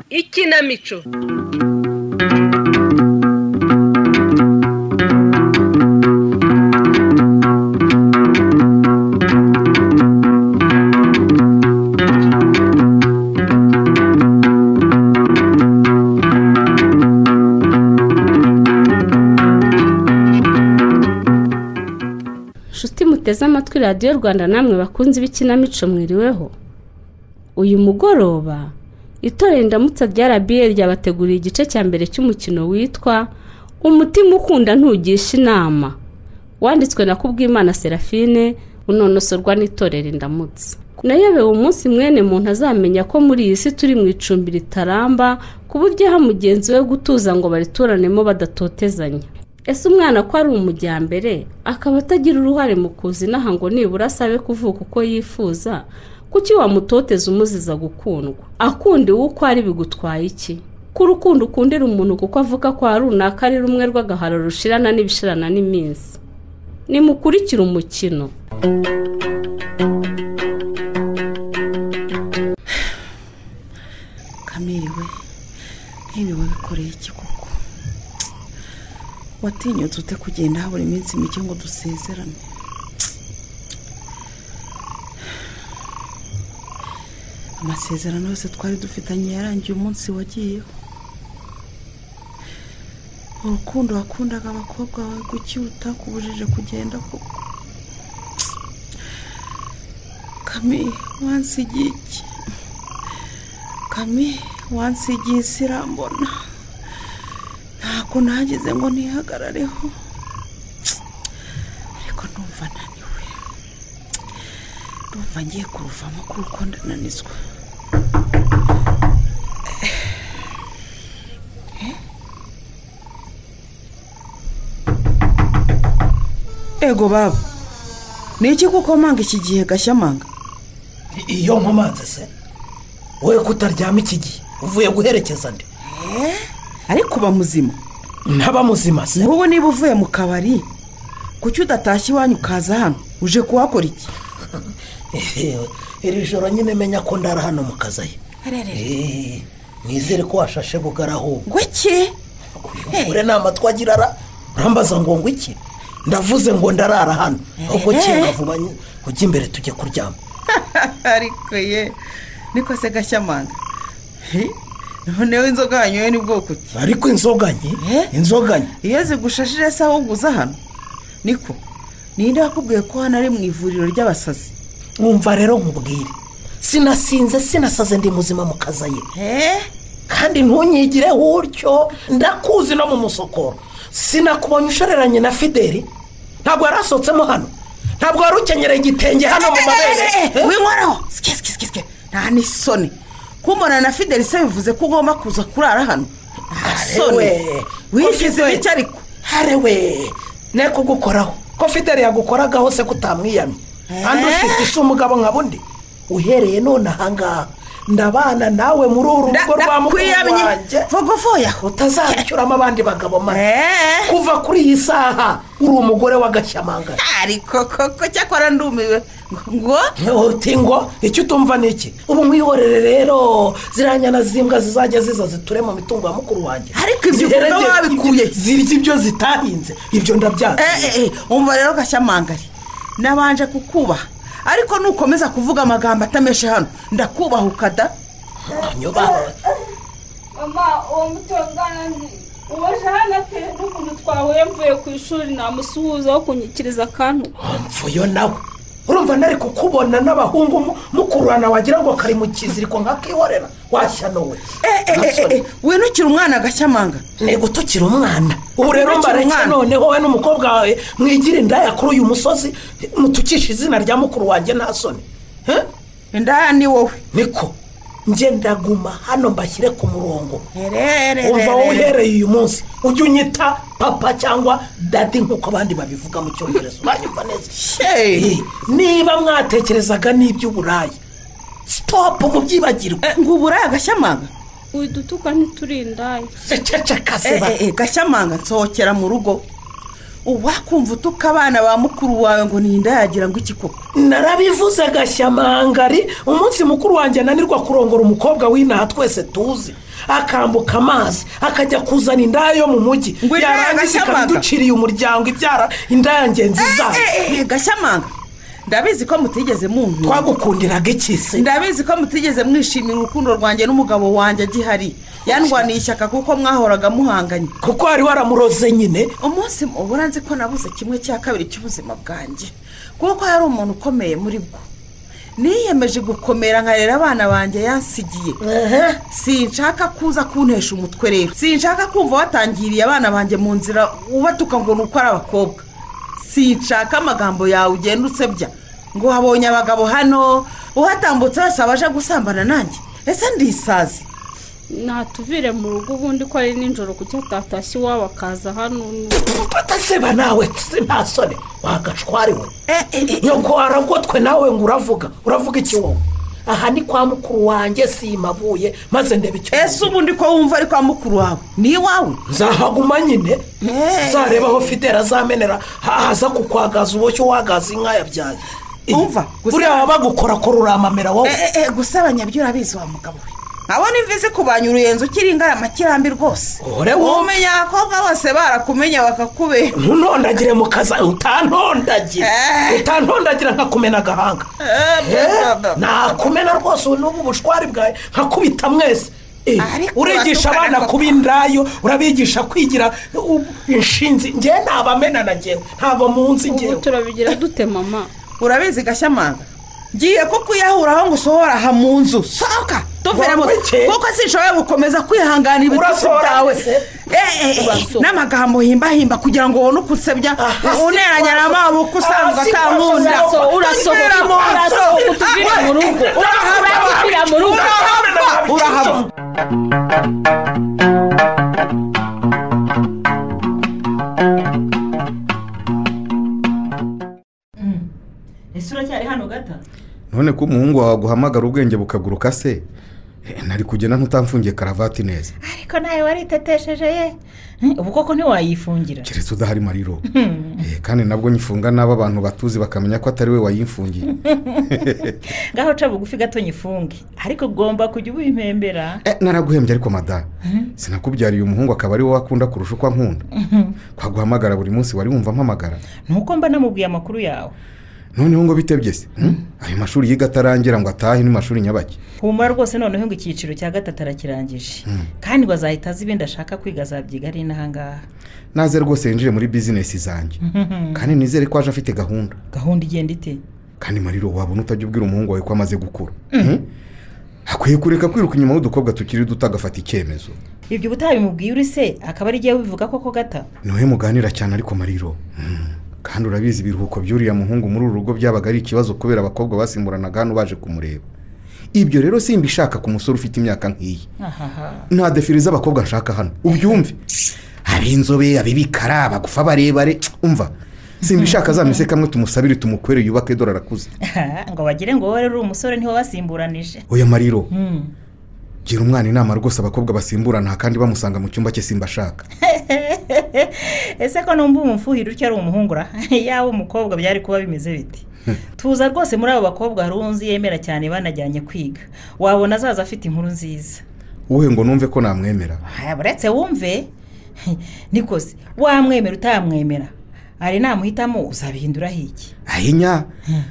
Ikinamico. Shuti muteze amatwi Radio Rwanda namwe bakunzi b'ikinamico mwiriweho. Uyu mugoroba itorero Indamutsa rya RBA ryabateguriye igice cya mbere cy'umukino witwa Umutima ukunda ntugisha inama, wanditswe na Kubwimana Serafine, unonosorwa n'itorero Indamutsa. Nayobewe umunsi mwene muntu azamenya ko muri iyi si turi mu icumbi ritaramba ku buryo ha mugenzi we gutuza ngo barituranemo badatotezanya. Ese umwana ko ari umujyambere akaba atagira uruhare mu kuzinaha ngo nibura asabe kuvuka uko yifuza, kuki wamutoteza umuziza gukundwa? Akundi uko ari bigutwaye iki? Ku rukundo ukundira umuntu kuko avuga ko ari runaka ari rumwe rw'agaharo rushirana n'ibishirana n'iminsi. Nimukurikira umukino. Kamiriwe, ntibi wabikoreye iki koko? Watinyutse ute kugenda habura iminsi mike ngo dusezerane? Amasezerano yose twari dufitanye yarangiye umunsi wagiyeho. Urukundo wakundaga abakobwa bawe kuki utakubujije kugenda koko? Kami, wansigiye iki? Kami, wansigiye sirambona. Ntako nagize ngo nihagarareho. Ariko numva naniwe. Numva ngiye kuruvamo kuko ndananizwa. Ego baba, niki kuko manga iki gihe Gashyamanga? Iyo nkomanze se wowe kutaryama iki gihe uvuye guherekeza nde? Ariko ba muzima. Ntaba muzima se. Wowe niba uvuye mu kabari kuki udatashye iwanyu kaza hano uje kuhakora iki? Iri joro nyine menya ko ndara hano mu kazaye. Nizere ko washashe bugaraho. Gwiki? Ure namatwa agirara urambaza ngo ngwiki? Ndavuze ngo ndarara hano ahubwo kinga vuba ujye imbere tujye kuryama. Ariko ye niko se Gashyamanga. Noneho inzoga yanyoye ni bwoko ki? Ariko inzoganye? Inzoganye iyo zigushashije se aho guza hano niko ninde wakubwiye ko hano ari mu ivuriro ry'abasazi? Umva rero nkubwire, sinasinze sinasaze ndi muzima mu kazaye. Kandi ntunyigire huryo ndakuzi no mu musokoro. Sinakubonye ushoreranye na Fideli? Ntabwo yarasotsemo hano? Ntabwo warukenyereye igitenge hano mu mabere? Winkoraho skiske nta nisoni. Kumbona na Fideli se bivuze ko ugomba kuza kurara hano? Soni wishize iki ariko? Harewe neko gukoraho ko Fideli yagukoragaho se kutamwiyamye. Andi ufite isi umugabo nkabundi uhereye none ahanga ndabana nawe muri uru rugo rwa mukuru wanjye. Vogofoya utazacyuramo abandi bagabo mara. Kuva kuri iyi saha uri umugore wa Gashyamanga. Ariko koko cyakora ndumiwe ngo utingo icyo utumva niki? Ubu mwihorere rero ziranyana zimbwa zizajya ziza ziture mu mitungo ya mukuru wanjye. Ariko ibyo kuba wabikuye zirya ibyo zitahinze ibyo ndabyaza. Umva rero Gashyamanga nabanje kukubaha, ariko nukomeza kuvuga amagambo atameshe hano ndakubahuka da. Nyubaho mama uwo mutongana ndi uwaje hano ate n'umuntu twahuye mvuye ku ishuri namusuhuza wo kunyikiriza akantu. Mvuyo nawe urumva nari kukubona n'abahungu mukurana wagira ngo kari mu kiziriko nkakihorera washyanowe. Winukira umwana Gashyamanga. Nego tukira umwana. Ubu rero mbareke none wowe n'umukobwa wawe mwigira indaya kuri uyu musozi mutukisha izina rya mukuru wanjye nta soni. Indaya ni wowe. Niko njye ndaguma hano mbashyire ku murongo umva wowe uhereye uyu munsi ujye unyita papa cyangwa dadi nk'uko abandi babivuga mu cyongereza uranyumva neza niba mwatekerezaga n'iby'uburayi sitopu mubyibagirwe ngo uburaya Gashyamanga widutuka ntiturindaye ceceka seba Gashyamanga nsohokera mu rugo uwakumva utuka abana ba mukuru wawe ngo ni indayagira ngo iki koko narabivuze Gashyamangari umunsi mukuru wanjye ananirwa kurongora umukobwa w'inaha twese tuzi akambuka amazi akajya kuzana indaya yo mu mujyi yarangiza ikabiduciriye umuryango ibyara indaya ngenzi zayo Gashyamanga ndabizi ko mutigeze muntu twagukundiraga iki se ndabizi ko mutigeze mwishimira urukundo rwanjye n'umugabo wanjye agihari yandwaniye ishyaka kuko mwahoraga muhanganye kuko wari waramuroze nyine umunsi uburanzi ko nabuze kimwe cya kabiri cy'ubuzima bwanjye kuko yari umuntu ukomeye muri bwo niyemeje gukomera nkarera abana banjye yansigiye sinshaka kuza kuntesha umutwe rero sinshaka kumva watangiriye abana banjye mu nzira ubatuka ngo ni uko ari abakobwa sinshaka amagambo yawe ugenda usebya ngo habonye abagabo hano uhatambutse wese abaje gusambana nanjye ese ndisazi natuvire mu rugo ubundi ko ari nijoro kuki atatashye iwabo akaza hano seba nawe nta soni wagashwariwe nyoko waragotwe nawe ngo uravuga iki wowe aha ni kwa mukuru wanjye simavuye maze ndebe icyo ese ubundi ko wumva ari kwa mukuru wawe ni iwawe nzahaguma nyine zareba aho fidela azamenera haza kukwagaza uboshye wagaza inka yabyaye umva buriya baba bagukorakora uramamera wowe gusa abanyabyo urabizi wa mugabo we nkabona imvizi kubanya uruyenzi ukiri ingaramakirambi rwose umenya abakobwa bose barakumenya bakakubera ntunondagire mu kaza utantondagire nkakumena agahanga nakumena rwose n'ubu bushwari bwawe nkakubita mwese urigisha abana kuba indayo urabigisha kwigira inshinzi njye ntabamena na njyewe ntabwo munsi njyewe ubu turabigira dute mama urabizi Gashyamanga ngiye ko kuyahuraho ngo usohora aha mu nzu sohoka tuveremo kuko sinshobora gukomeza kwihanganira ibitutsi byawe n'amagambo himba kugira ngo ubone uko usebya uneranya n'amaboko usanga atankunda urasohoka utuvire mu rugo urahava ese uracyari hano Gata none ko umuhungu wawe aguhamagara ubwenge bukaguruka se nari kugenda ntutamfungiye karavati neza ariko nawe waritetesheje ye ubu koko ntiwayifungira keretse udahari Mariro kandi nabwo nyifunga n'abo abantu batuzi bakamenya ko atari we wayimfungiye ngaho ca bugufi gato nyifunge ariko ugomba kujya ubimpembera naraguhembye ariko madame sinakubyariye umuhungu akaba ari wowe akunda kurusha uko ankunda kwaguhamagara buri munsi wari wumva mpamagara nuko mba namubwiye amakuru yawe noneho ngo bitebye se ayo mashuri yiga atarangira ngo atahe ni mashuri nyabaki humura rwose noneho ngo icyiciro cya gatatu arakirangije kandi bazahita azi ibindi ashaka kwiga azabyiga ari n'ahangaha naze rwose yinjire muri bizinesi zanjye kandi nizere ko aje afite gahunda igenda ite kandi Mariro wabona utajya ubwira umuhungu wawe ko amaze gukura akwiye kureka kwiruka inyuma y'udukobwa tukiri duto agafata icyemezo ibyo ubutabimubwiye uri se akaba ari igihe wivuga koko Gata niwe muganira cyane ariko Mariro kandi urabizi ibiruhuko by'uriya muhungu muri uru rugo byabaga ari ikibazo kubera abakobwa basimburanaga hano baje kumureba ibyo rero simba ishaka ku musore ufite imyaka nk'iyi nta defire z'abakobwa nshaka hano ubyumve hari inzobe abibikara abagufa barebare umva simba ishaka zamise kamwe tumusabire tumukwere yubake dore arakuze ngo bagire ngo wowe uri umusore ntiwe basimburanije oya Mariro gira umwana inama rwose abakobwa basimburana kandi bamusanga mu cyumba cye simba ashaka ese ko numva umfuhira utyo ari umuhungura yawe umukobwa byari kuba bimeze biti tuza rwose muri abo bakobwa hari unzi yemera cyane banajyanye kwiga wabona azaza afite inkuru nziza wowe ngo numve ko namwemera buretse wumve nikoze wamwemera utamwemera ari namuhitamo uzabihindura hiki ahinya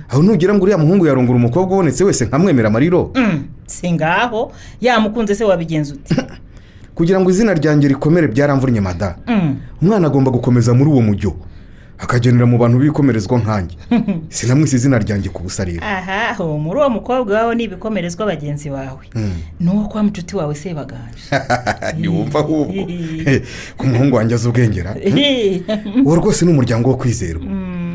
aho nugira ngo uriya muhungu yarongora umukobwa ubonetse wese nkamwemera Mariro singaho yamukunze se wabigenza uti kugira ngo izina ryanjye rikomere byaramvunye mada umwana agomba gukomeza muri uwo mujyo akagenera mu bantu bikomerezwa nkanjye sinamwise izina ryanjye ku busa rero muri uwo mukobwa wawe n'ibikomerezwa bagenzi bawe nuwo kwa mucuti wawe se baganje ntiwumva ahubwo ku muhungu wanjye azi ubwengera uwo rwose ni umuryango wo kwizerwa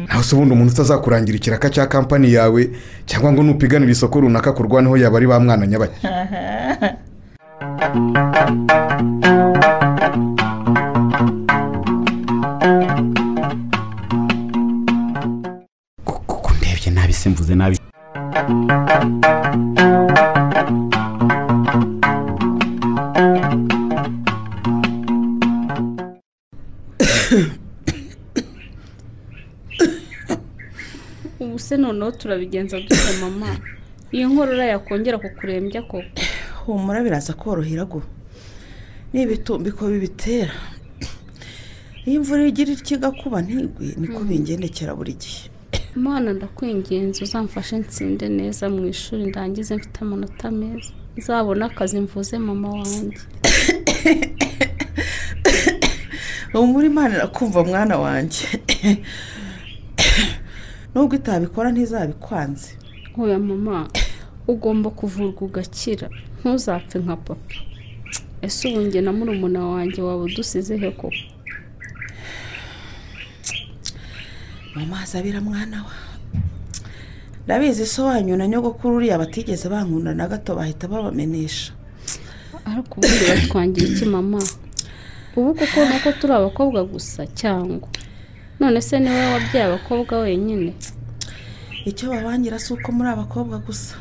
naho se ubundi umuntu utazakurangira ikiraka cya kampani yawe cyangwa ngo nupiganira isoko runaka kurwanaho yaba ari ba mwana nyabaki. kuko ndebye nabi simvuze nabi. ubu se noneho turabigenza dute mama? iyi nkorora yakongera kukurembya koko? humura biraza korohera go n'ibitumbi ko bibitera. iyo imvura igira ikigakuba ntigwe niko bingendekera buri gihe. Mana ndakwinginze uzamfashe nsinde neza mu ishuri ndangize mfite amanota meza nzabona akazi mvuze mama wanjye. umuri Imana irakumva mwana wanjye. nubwo itabikora ntizabikwanze. oya mama ugomba kuvurwa ugakira ntuzapfe nka papa. ese ubu njye na murumuna wanjye waba udusize he koko? mama azabira mwana wa ndabizi so wanyu na nyogokuru uriya batigeze bankunda na gato bahita babamenesha. ariko ubundi batwangira iki mama? ubu kuko nuko turi abakobwa gusa cyangwa none se niwe wabyaye abakobwa wenyine? icyo babangira si uko muri abakobwa gusa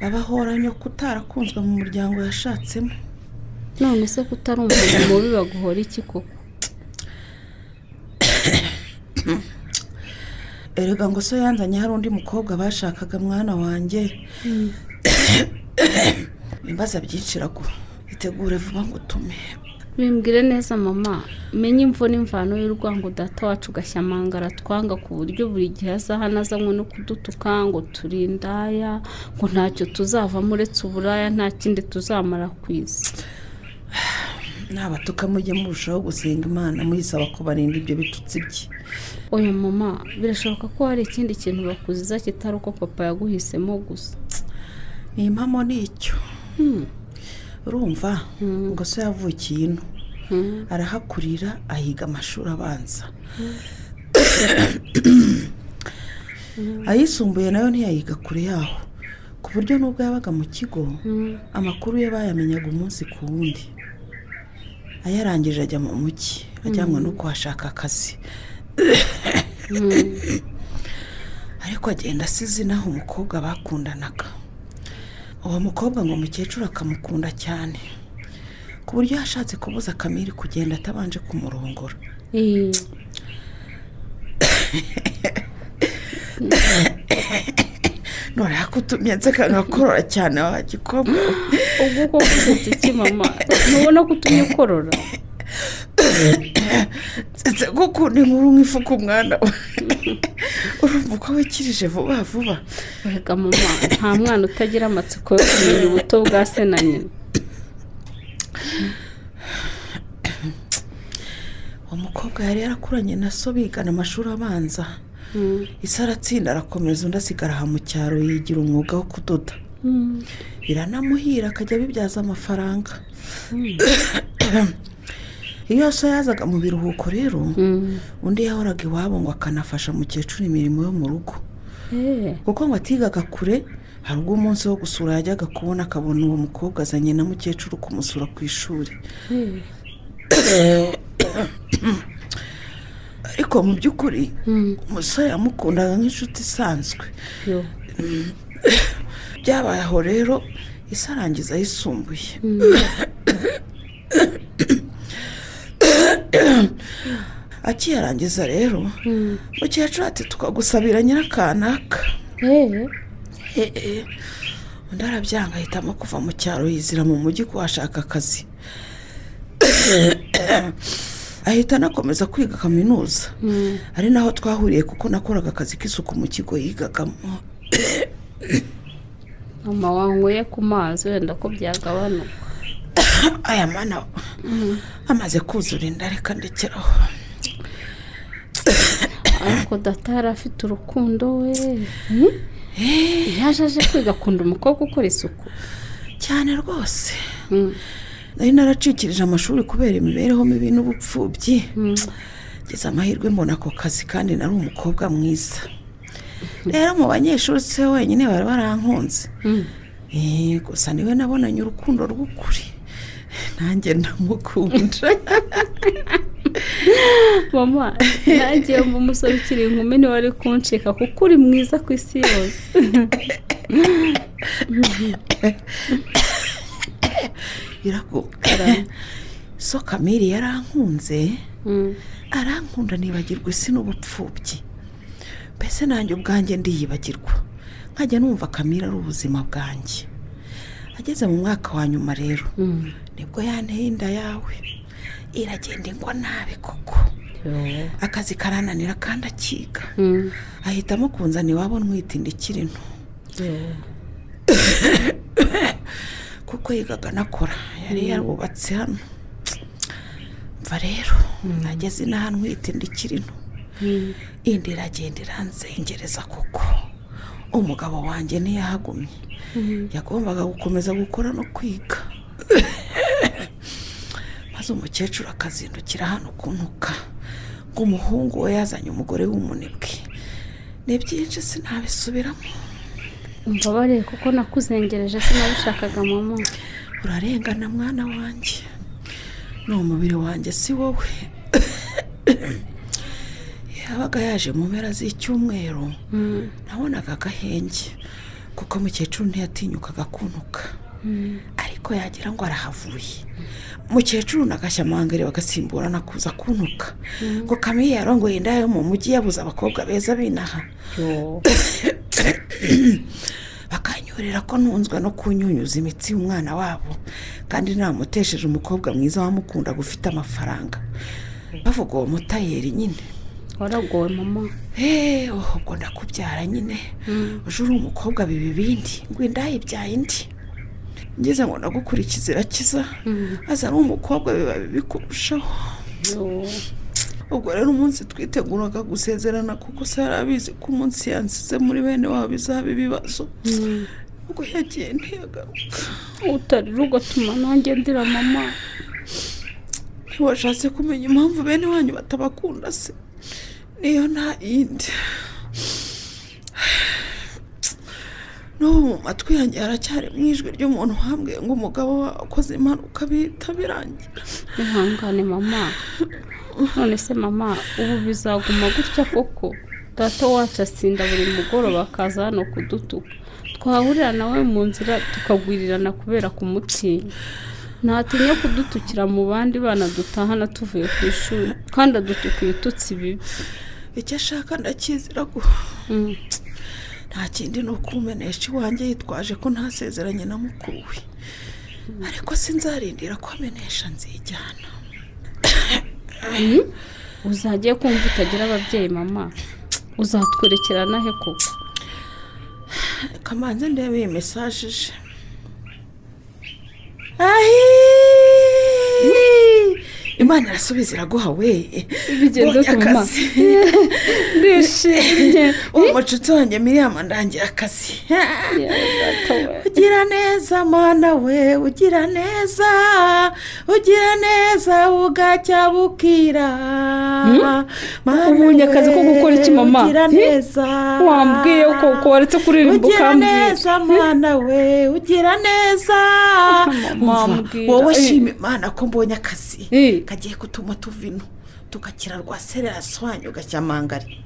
babahoranye kutarakunzwe mu muryango yashatsemo. none se kutarumva mubi baguhora iki koko? erega ngo so yanzanye hari undi mukobwa bashakaga mwana wanjye. imbaza byinshi rago itegure vuba ngo tume. bimbwire neza mama menye imvo n'imvano y'urwango data wacu gashyamangara twanga ku buryo buri gihe azahana azanywe no kudutuka ngo turindaya ngo ntacyo tuzavamo uretse uburaya nta kindi tuzamara ku isi. nabatuka mujye murushaho gusenga Imana muyisaba ko barinda ibyo bitutsi bye. oya mama birashoboka ko hari ikindi kintu bakuziza kitari uko papa yaguhisemo gusa. ni impamo n'icyo. urumva ngo so yavukiye ino arahakurira ahiga amashuri abanza. ayisumbuye nayo ntiyayiga kure yaho ku buryo nubwo yabaga mu kigo amakuru ye bayamenyaga umunsi ku wundi. ayarangije ajya mu mujyi ajyanwa no kuhashaka akazi. ariko agenda asize naho umukobwa bakundanaga. uwo mukobwa ngo mukecuru akamukunda cyane ku buryo yashatse kubuza Kamiri kugenda atabanje kumurongora. none akutumye nzeka ngakorora cyane wa gikobwa. ubwo koko ufite iki mama? ntubona ko utumye ukorora? nze gukunda inkuru nk'ifuka umwana we. urumva ko wikirije vuba vuba. rega mama nta mwana utagira amatsiko yo kumenya ubuto bwa se na nyina. umukobwa yari yarakuranye na so bigana amashuri abanza. isi aratsinda arakomeza undi asigara aha mu cyaro yigira umwuga wo kudoda. biranamuhira akajya abibyaza amafaranga. iyo so yazaga mu biruhuko rero undi yahoraga iwabo ngo akanafasha mukecuru imirimo yo mu rugo. kuko ngo atigaga kure hari ubwo umunsi wo gusura yajyaga kubona akabona uwo mukobwa azanye na mukecuru kumusura ku ishuri. ariko mu by'ukuri umusore yamukundaga nk'inshuti isanzwe. byabaye aho rero isi arangiza ayisumbuye. akiyarangiza rero mukecuru ati tukagusabira nyirakanaka. undi arabyanga ahitamo kuva mu cyaro yizira mu mujyi kuhashaka akazi. ahita anakomeza kwiga kaminuza. ari naho twahuriye kuko nakoraga akazi k'isuku mu kigo yigagamo. mama wanyweye ku mazi wenda ko byagabanuka. aya mana amaze kuzura inda reka ndekeraho. ariko data yari afite urukundo we. yaje aje kwiga akunda umukobwa ukora isuku cyane rwose. nari naracikirije amashuri kubera imibereho mibi n'ubupfubyi. ngeze amahirwe mbona ako kazi kandi nari umukobwa mwiza rero mu banyeshuri se wenyine bari barankunze gusa niwe nabonanye urukundo rw'ukuri nanjye ndamukunda mama nanjye mba umusore ukiri inkumi niwe wari kuncika kuko uri mwiza ku isi yose irakukara so Kamire yarankunze arankunda nibagirwa isi n'ubupfubyi mbese nanjye ubwanjye ndiyibagirwa nkajya numva Kamire ari ubuzima bwanjye ageze mu mwaka wa nyuma rero nibwo yanteye inda yawe iragenda ingwa nabi koko akazi karananira kandi akiga ahitamo kunzana iwabo ntwite ikiri nto kuko yigaga nakora yari yarubatse hano mva rero nageze inaha ntwite ikiri nto indi iragenda iranzengereza kuko umugabo wanjye ntiyahagumye yagombaga gukomeza gukora no kwiga maze umukecuru akazindukira hano kuntuka ngo umuhungu we yazanye umugore w'umunebwe ni byinshi sinabisubiramo umva bareye kuko nakuzengereje sinabishakaga mama urarengana mwana wanjye ni umubiri wanjye si wowe yabaga yaje mu mpera z'icyumweru nabonaga agahenge kuko umukecuru ntiyatinyukaga kuntuka ariko yagira ngo arahavuye umukecuru n'agashyamangare bagasimburana kuza kuntuka ngo Kamire yarongoye inda yo mu mujyi yabuze abakobwa beza binaha bakanyurira ko ntunzwe no kunyunyuza imitsi y'umwana wabo kandi namutesheje umukobwa mwiza wamukunda gufite amafaranga bavuga uwo mutayeri nyine waragowe mama ubwo ndakubyara nyine uje uri umukobwa bibindi ngo inda yibyaye indi ngeze ngo nagukurikiza irakiza aza ari umukobwa biba bikurushaho ubwo rero umunsi twiteguraga gusezerana kuko se yarabizi ko umunsi yansize muri bene wabo bizaba ibibazo ubwo yagiye ntiyagaruka utari ugatuma nanjye ndira mama ntiwashatse kumenya impamvu bene wanyu batabakunda se niyo nta yindi n'ubu mu matwi yanjye haracyari mu ijwi ry'umuntu wambwiye ngo umugabo wakoze impanuka bihita birangira ihangane mama none se mama ubu bizaguma gutya koko data wacu asinda buri mugoroba akaza hano kudutuka twahurira nawe mu nzira tukagwirirana kubera kumutinya ntatinya kudutukira mu bandi bana dutahana tuvuye ku ishuri kandi adutuka ibitutsi bibi icyo ashaka ndakizira guha nta kindi ni ukumenesha iwanjye yitwaje ko ntasezeranye na mukuru we ariko sinzarindira ko amenesha nzijyana uzagiye kumva utagira ababyeyi mama uzatwerekerana he koko kamanze ndebe iyi mesaje ije Imana irasubiza iraguha we bigenze ku mama ndishimye umucuti wanjye Miriam ndangira akazi ugira neza mana we ugira neza ugacya bukira ubunye akazi ko gukora iki mama wambwiye uko waretse kuririmba ukambwira ugira neza mana we ugira neza wowe shime Imana ko mbonye akazi kagiye gutuma tuvino tugakira rwa serera swanyu gacyamangari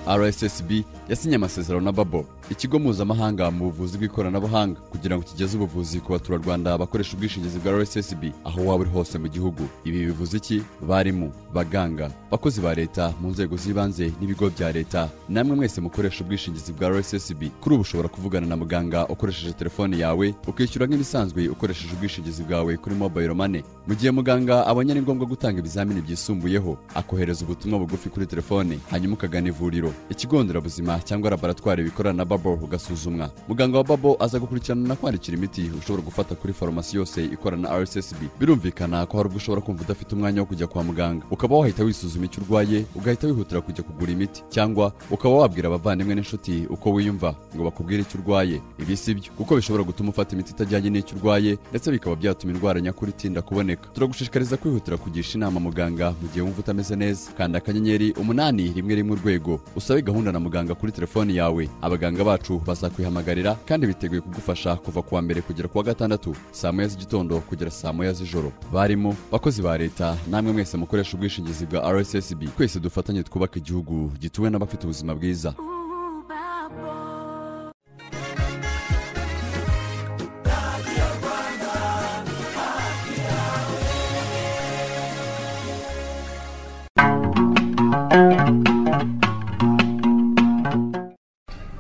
RSSB yasinye amasezerano na Babo, ikigo mpuzamahanga mu buvuzi bw'ikoranabuhanga kugira ngo kigeze ubuvuzi ku baturarwanda bakoresha ubwishingizi bwa RSSB aho waba uri hose mu gihugu. Ibi bivuze iki? Barimo baganga, bakozi ba leta mu nzego z'ibanze n'ibigo bya leta, namwe mwese mukoresha ubwishingizi bwa RSSB. Kuri ubu ushobora kuvugana na muganga ukoresheje telefone yawe ukishyura nk'ibisanzwe ukoresheje ubwishingizi bwawe kuri mobile money. Mu gihe muganga abonye ni ngombwa gutanga ibizamini byisumbuyeho, akohereza ubutumwa bugufi kuri telefone, hanyuma ukagana ivuriro ikigo nderabuzima cyangwa laboratwari bikorana na babo ugasuzumwa. Muganga wa babo aza gukurikirana na kwandikira imiti ushobora gufata kuri farumasi yose ikorana na RSSB. Birumvikana ko hari ubwo ushobora kumva udafite umwanya wo kujya kwa muganga, ukaba wahita wisuzuma icyo urwaye ugahita wihutira kujya kugura imiti, cyangwa ukaba wabwira abavandimwe n'inshuti uko wiyumva ngo bakubwire icyo urwaye. Ibi si byo kuko bishobora gutuma ufata imiti itajyanye n'icyo urwaye ndetse bikaba byatuma indwara nyakuri itinda kuboneka. Turagushishikariza kwihutira kugisha inama muganga mu gihe wumva utameze neza. Kanda akanyenyeri 811 urwego usabe gahunda na muganga kuri telefoni yawe. Abaganga bacu bazakwihamagarira kandi biteguye kugufasha kuva kuwa mbere kugera kuwa gatandatu saa 9 z'igitondo kugera saa 1 z'ijoro. Barimo bakozi ba leta, namwe mwese mukoresha ubwishingizi bwa RSSB. Twese dufatanye twubaka igihugu gituwe n'abafite ubuzima bwiza.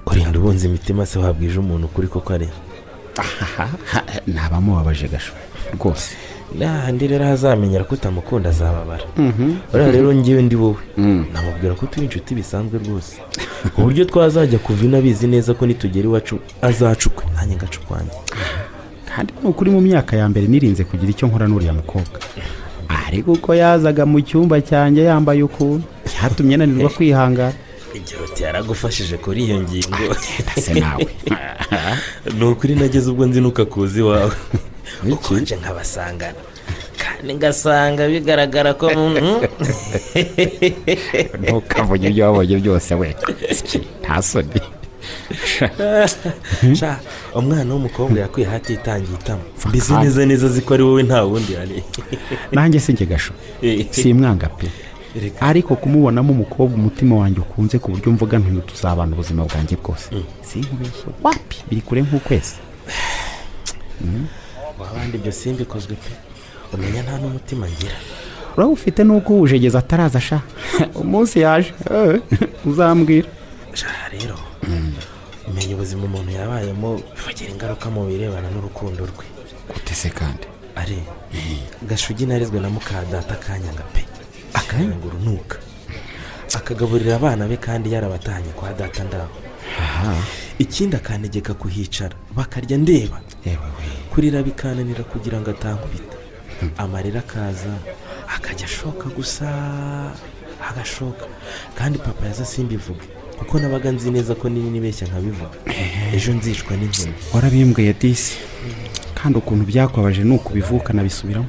urinda ubunze imitima se wabwije umuntu ukuri koko ari ntabamubabaje gasho rwose. n'ahandi rero hazamenyera ko utamukunda azababara. uriya rero ngewe ndi wowe namubwira ko turi inshuti bisanzwe rwose, ku buryo twazajya kuva inabizi neza ko nitugera iwacu azacukwe nanjye ngacukwanjye. kandi nukuri mu myaka ya mbere nirinze kugira icyo nkora n'uriya mukobwa, ariko uko yazaga mu cyumba cyanjye yambaye ukuntu cyatumye nanirwa kwihangana. igihe uti yaragufashije kuri iyo ngingo se nawe ni ukuri nageze ubwo nzinuka kuzi iwawe ukonje nkabasangana kandi ngasanga bigaragara ko ntukavuge ibyo wabonye byose we nta soni. umwana w'umukobwa yakwiye hatitangiye itama mbizi neza neza azi ko ari wowe nta wundi ari. nanjye sinjye gasho simwanga pe, ariko kumubonamo umukobwa umutima wanjye ukunze ku buryo mvuga ntuyu tuzabana ubuzima bwanjye bwose sinkubeshye wapi biri kure nk'ukwezi. wabandi ibyo simbikozwe pe, umenya nta n'umutima ngira. urawufite nuko uwujegeza ataraza sha umunsi yaje uzambwira. rero umenya ubuzima umuntu yabayemo bifagira ingaruka mu birebana n'urukundo rwe. gute se kandi ari gashugi narizwe na mukadata akanyanga pe, akanyanga urunuka akagaburira abana be kandi yarabatanye kwa data ndaho. ikindi akanegeka kuhicara bakarya ndeba, kurira bikananira kugira ngo atankubita. amarira akaza akajya ashoka gusa agashoka, kandi papa yaza simbivuge kuko nabaga nzi neza ko nini nibeshya nkabivuga ejo nzicwa n'inkoni. warabimbwiye disi, kandi ukuntu byakwabaje nuko bivuka nabisubiramo.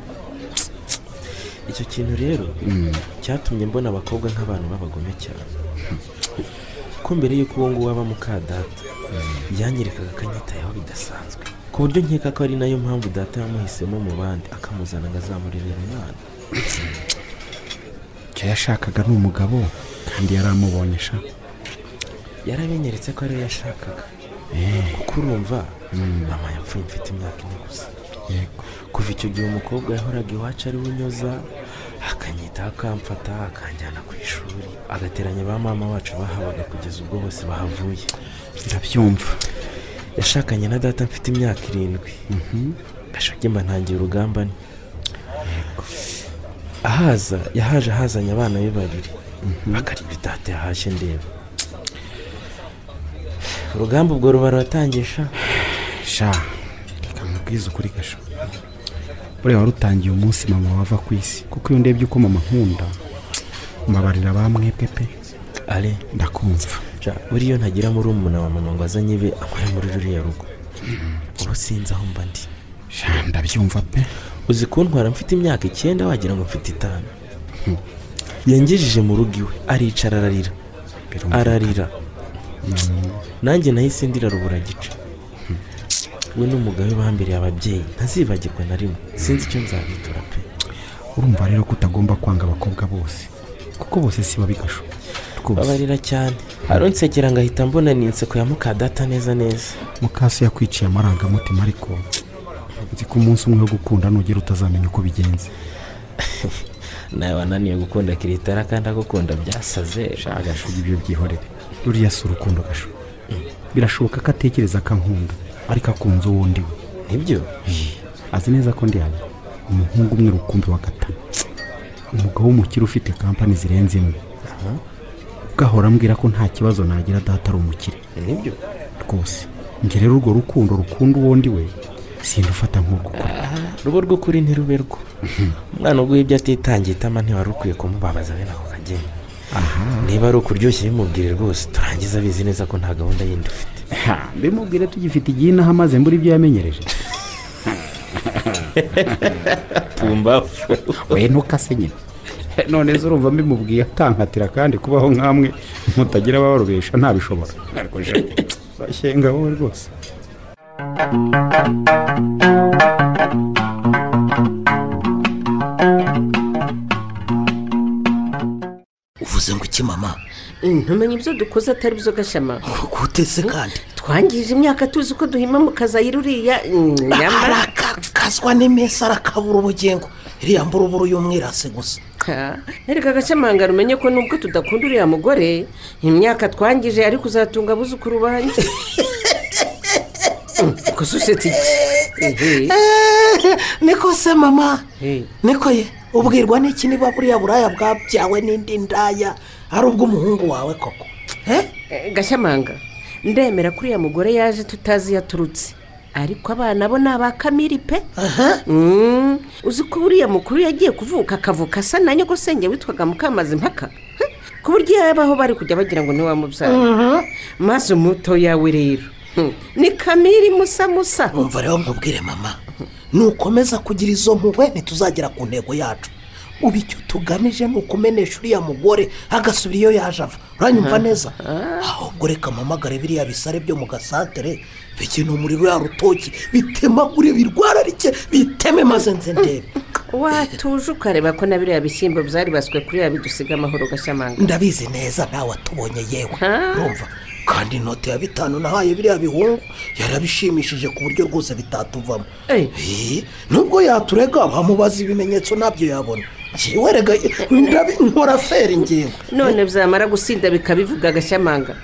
icyo kintu rero cyatumye mbona abakobwa nk'abantu b'abagome cyane, ko mbere y'uko uwo nguwo aba mukadata yanyerekaga akanyitayeho bidasanzwe, ku buryo nkeka ko ari nayo mpamvu data yamuhisemo mu bandi akamuzana ngo azamurerere umwana. icyo yashakaga ni umugabo kandi yaramubonye sha. yarabinyeretse ko ariyo yashakaga kuko urumva mama yapfuye mfite imyaka 1 gusa. kuva icyo gihe umukobwa yahoraga iwacu ari unyoza akanyitaho akamfata akanjyana ku ishuri agateranya ba mama wacu bahabaga kugeza ubwo bose bahavuye. ndabyumva. yashakanye na data mfite imyaka 7. gashoge mba ntangiye urugamba ni yahaje ahazanye abana be 2 bakarira data yahashye ndeba. urugamba ubwo ruba ruratangiye sha kamubwiza ukuri gasho. buriya warutangiye umunsi mama wava ku isi, kuko iyo ndebye uko mama nkunda mbabarira bamwebwe pe. ale ndakumva. buriya ntagira muri umuna wa mama ngo azanye be akore muri ruriya rugo ubu sinzi aho mba ndi. ndabyumva pe. uzi kuntwara mfite imyaka 9 wagira ngo mfite 5. yangejeje mu rugo iwe aricara ararira nanjye nahise ndira rubura gice. we n'umugabo bambiriye ababyeyi ntazibagirwa na rimwe, sinzi icyo nzabitura pe. urumva rero ko utagomba kwanga abakobwa bose kuko bose si babigasho. babarira cyane aronsekera ngahita mbona ninseko ya mukadata neza. mukase yakwiciye amarangamutima, ariko nzi ko umunsi umwe wo gukunda nugera utazamenya uko bigenze. nawe wananiye gukunda kiritara kandi agukunda byasaze. gasho ibyo byihorere. ruriya si urukundo gasho. birashoboka ko atekereza akankunda ariko akunze uwundi we. nibyo azi neza ko ndi hano umuhungu umwe rukumbi wa gatanu, umugabo w'umukire ufite kampani zirenze imwe, kuko ahora ambwira ko nta kibazo nagira data ari umukire. nibyo rwose njye rero urwo rukundo rukunda uwo ndi we sindufata nk'ubwo rubo rw'ukuri ntirube rwo umwana ubwo ibyo atitangiye itama ntiwari ukwiye kumubabaza bene ako kageni. niba ari ukuryoshya bimubwire rwose turangiza abizi neza ko nta gahunda yindi ufite. bimubwire tugifite igihe inaha maze mbura ibyo yamenyereje. pumbafu we ntukase nyine none zo urumva mbimubwiye atankatira kandi kubaho nk'amwe mutagira ababarubesha ntabishobora. ariko je bashyenga wowe rwose. uvuze ngo iki mama? ntumenye ibyo dukoze atari byo Gashema. gutese kandi twangije imyaka tuzi ko duhima mu kazayira uriya nyamara arakazwa n'imesa arakabura ubugingo iriya mburuburu y'umwirase gusa. erega Gashemanga rumenye ko nubwo tudakunda uriya mugore imyaka twangije ari kuzatunga abuzukuru banjye. kususetse iki? niko se mama niko ye ubwirwa n'iki niba buriya buraya bwabyawe n'indi ndaya ari ubw'umuhungu wawe koko? Gashemanga ndemera kuri uriya mugore yaje tutazi yaturutse ariko abana bo ni abakamiri pe. uzi ko buriya mukuru yagiye kuvuka akavuka asa na nyogosenge witwaga Mukamazi Mpaka ku buryo yabaho bari kujya bagira ngo niwe wamubyara. maze umuto yawe rero ni kamiri musa. umva rero nkubwire mama nukomeza kugira izo mpuhwe ntituzagera ku ntego yacu. ubu icyo tugamije ni ukumenesha uriya mugore agasubira iyo yaje ava. uranyumva neza? ahubwo reka mpamagare biriya bisare byo mu gasantere bikina umuriro ya rutoki bitemagure birwararike biteme maze nze ndebe. watuje ukareba ko na biriya bishyimbo byari baswe kuri ya bidusiga amahoro Gashemanga. ndabizi neza nawe atubonye yewe urumva kandi inote ya 5 nahaye biriya bihungu yarabishimishije ku buryo rwose bitatuvamo. nubwo yaturega bamubaza ibimenyetso nabyo yabona. Jiwe rega nkora feri ngiye. none byamara gusinda bikabivuga Gashemanga.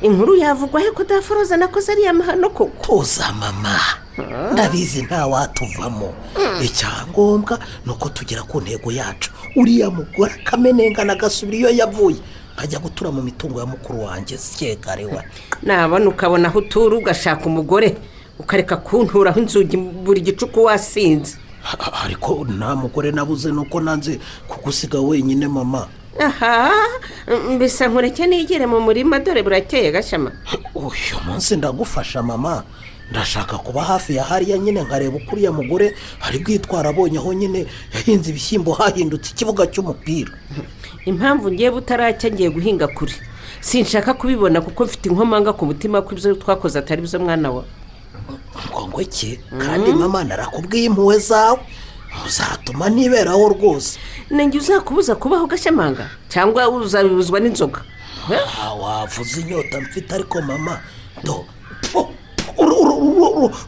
inkuru yavugwa he ko daforoza nakoze ari amahano koko? tuza mama ndabizi nta watuvamo. icyangombwa nuko tugera ku ntego yacu. uriya mugore akamenengana agasubira iyo yavuye ajya gutura mu mitungo ya mukuru wanjye syegarewa. nabona ukabona aho utura ugashaka umugore ukareka kunturaho inzugi buri gicuku wasinze. ariko nta mugore nabuze nuko nanze kugusiga wenyine mama. mbisa nkureke nigire mu murima dore burakeye Gashema. uyu munsi ndagufasha mama. ndashaka kuba hafi ya hariya nyine nkareba uko uriya mugore ari bwitwara abonye aho nyine yahinze ibishyimbo hahindutse ikibuga cy'umupira. impamvu ngiye butaracya ngiye guhinga kure sinshaka kubibona kuko mfite inkomanga ku mutima ko ibyo twakoze atari byo mwana wa. ngo iki kandi mama narakubwiye impuhwe zawe uzatuma niberaho rwose. nanjye uzakubuza kubaho Gashemanga cyangwa uzabibuzwa n'inzoga? wavuze inyota mfite ariko mama do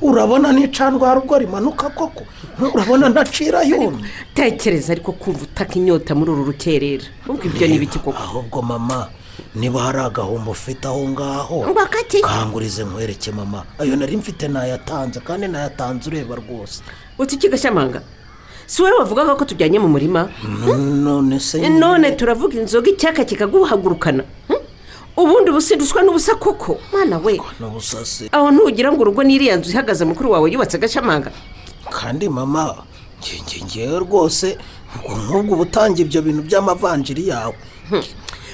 urabona nicandwa rugo rimanuka koko urabona ndacira yone. tekereza ariko kumva utaka inyota muri uru rukerera ubwo ibyo ni biki koko? ahubwo mama niba hari agahombo ufite aho ngaho kangurize nkwereke mama. ayo nari mfite nayatanze kandi nayatanze ureba rwose. uti iki Gashemanga? si wowe wavugaga ko tujyanye mu murima? none se none turavuga inzoga icyaka kikaguhagurukana ubundi businduswa n'ubusa koko mwana we. aho ntugira ngo urugo n'iriya nzu ihagaze mukuru wawe yubatse Gashemanga? kandi mama ngewe rwose nk'ubwo ubutangiye ibyo bintu by'amavanjiri yawe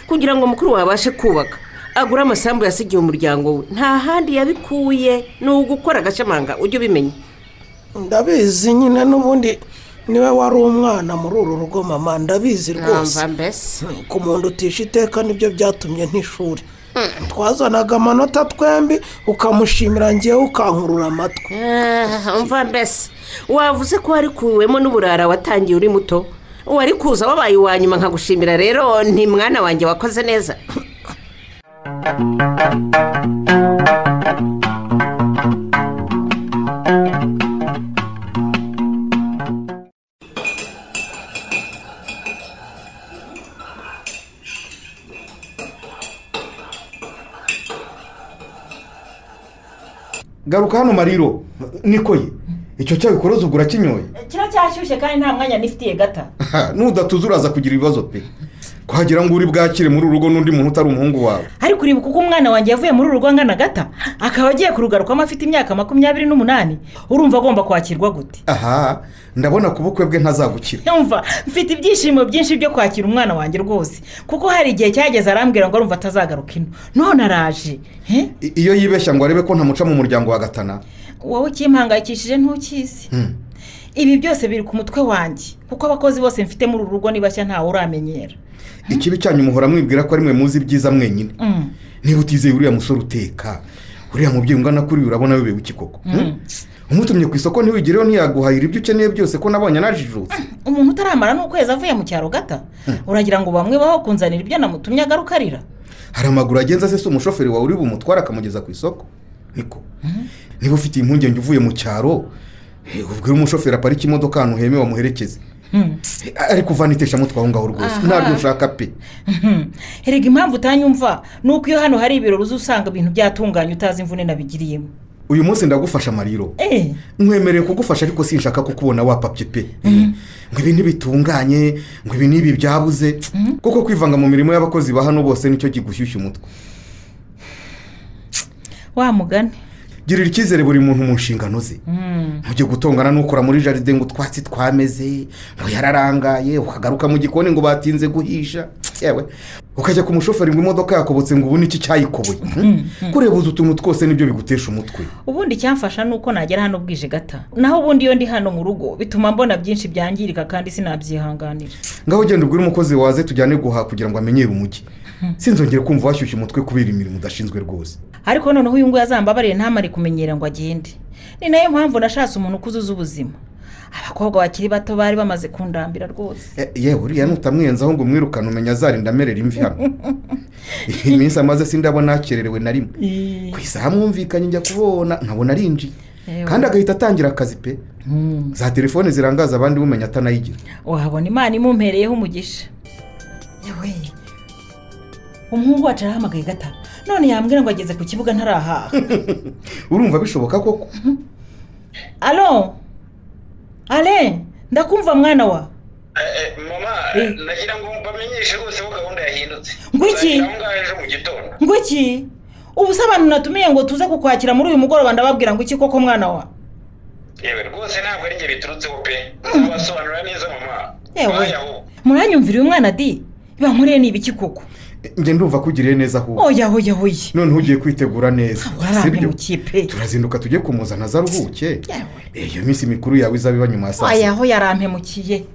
kugira ngo mukuru wawe abashe kubaka agura amasambu yasigiye umuryango we nta handi yabikuye ni ugukora Gashemanga ujye ubimenya. ndabizi nyine n'ubundi niwe wari umwana muri uru rugo mama ndabizi rwose. ku muntu utisha iteka nibyo byatumye ntishuri. twazanaga amanota twembi ukamushimira ngewe ukankurura amatwi. umva mbese wavuze ko wari kuwemo n'uburara watangiye uri muto wari kuza wabaye uwa nyuma nkagushimira rero nti mwana wanjye wakoze neza. garuka hano Mariro niko ye icyo cyawe ukoroza ugura kinyoye. kira cyashyushye kandi nta mwanya nifitiye gata. nudatuza uraza kugira ibibazo pe. kuhagira ngo uri bwakire muri uru rugo n'undi muntu utari umuhungu wawe. ariko uribuka uko umwana wanjye yavuye muri uru rugo angana gata akaba agiye kurugarukamo afite imyaka 28 urumva agomba kwakirwa gute? Aha ndabona ku bukwe bwe ntazagukira. Yumva mfite ibyishimo byinshi byo kwakira umwana wanjye rwose kuko hari igihe cyageze arambwira ngo arumva atazagaruka ino none araje. Iyo yibeshya ngo arebe ko ntamuca mu muryango wa Gatana. Wowe kimpangayikishije ntukizi. Ibi byose biri ku mutwe wanjye kuko abakozi bose mfite muri uru rugo nibashya ntawe uramenyera. Ikibi cyanyu muhora mwibwira ko ari mwe muzi byiza mwenyine. Niba utizeye uriya musore uteka uriya mubyeyi ungana kuri urabona wewe ukikoko. Umutumye ku isoko ntiwigireho ntiyaguhahira ibyo ukeneye byose ko nabonye najijutse. Umuntu utaramara n'ukwezi avuye mu cyaro gata uragira ngo bamwe baho kunzanira ibyo namutumye agarukarira. Hari amaguru agenza se umushoferi wawe uri bumutwara akamugeza ku isoko niko. Niba ufite impungenge uvuye mu cyaro ubwira umushoferi aparika imodoka ahantu heme wamuherekeze. Ariko uvanitesha mutwe aho ngaho rwose ntabwo ushaka pe. Herega impamvu utanyumva nuko iyo hano hari ibiro uzusanga ibintu byatunganye utazi imvune nabigiriyemo. Uyu munsi ndagufasha Mariro. Nkwemereye kugufasha ariko sinshaka kukubona wapapye pe. Ngo ibi ntibitunganye ngo ibi nibi byabuze kuko kwivanga mu mirimo y'abakozi ba hano bose nicyo kigushyushya umutwe. Wa mugane girira icyizere buri muntu mu nshingano ze. Ntujye gutongana n'ukora muri jaride ngo twatsi twameze ngo yararangaye ukagaruka mu gikoni ngo batinze guhisha yewe ukajya ku mushoferi ngo imodoka yakobotse ngo ubone iki cyayikoboye. Kurebuza utuntu twose nibyo bigutesha umutwe. Ubundi cyamfasha nuko nagera hano bwije gata naho ubundi iyo ndi hano mu rugo bituma mbona byinshi byangirika kandi sinabyihanganira. Ngaho genda ubwire umukozi waze tujyane guha kugira ngo amenyere umujyi. Sinzongere kumva washyushye umutwe kubera imirimo udashinzwe rwose. Ariko noneho uyu ngo yazambabariye ntamare kumenyera ngo agende. Ni nayo mpamvu nashatse umuntu kuzuza ubuzima. Abakobwa bakiri bato bari bamaze kundambira rwose. Yewe uriya nutamwenzaho ngo mwirukane umenya azarinda amerera imvi hano. Iminsi amaze sindabona akererewe na rimwe. Kwisa mwumvikanye njya kubona nkabona arinji. Kandi agahita atangira akazi pe. Za telefone zirangaza abandi bumenya atanayigira. Wahabona Imana imumpereyeho umugisha. Yewe umuhungu wacu arahamagaye gata none yambwira ngo ageze ku kibuga ntarahaha. Urumva bishoboka koko? Alo Ale ndakumva mwana wa. Mama nagira ngo mbamenyeshe rwose ko gahunda yahindutse. Ngwiki ngaje mu gitondo. Ngwiki ubusabano natumiye ngo tuze kukwakira muri uyu mugoroba ndababwira ngo iki koko mwana wa. Yewe rwose ntabwo ari nge biturutseho pe. Basobanura neza mama. Yewe muranyumvira uyu mwana di bankoreye ni ibiki koko? Nge ndumva kugiriye neza aho. Oya. None ugiye kwitegura neza. Sibyo. Turazinduka tujye kumuzana zaruhuke. Iyo minsi mikuru yawe izabiba nyuma ya saa. Oya aho yarampemukiye.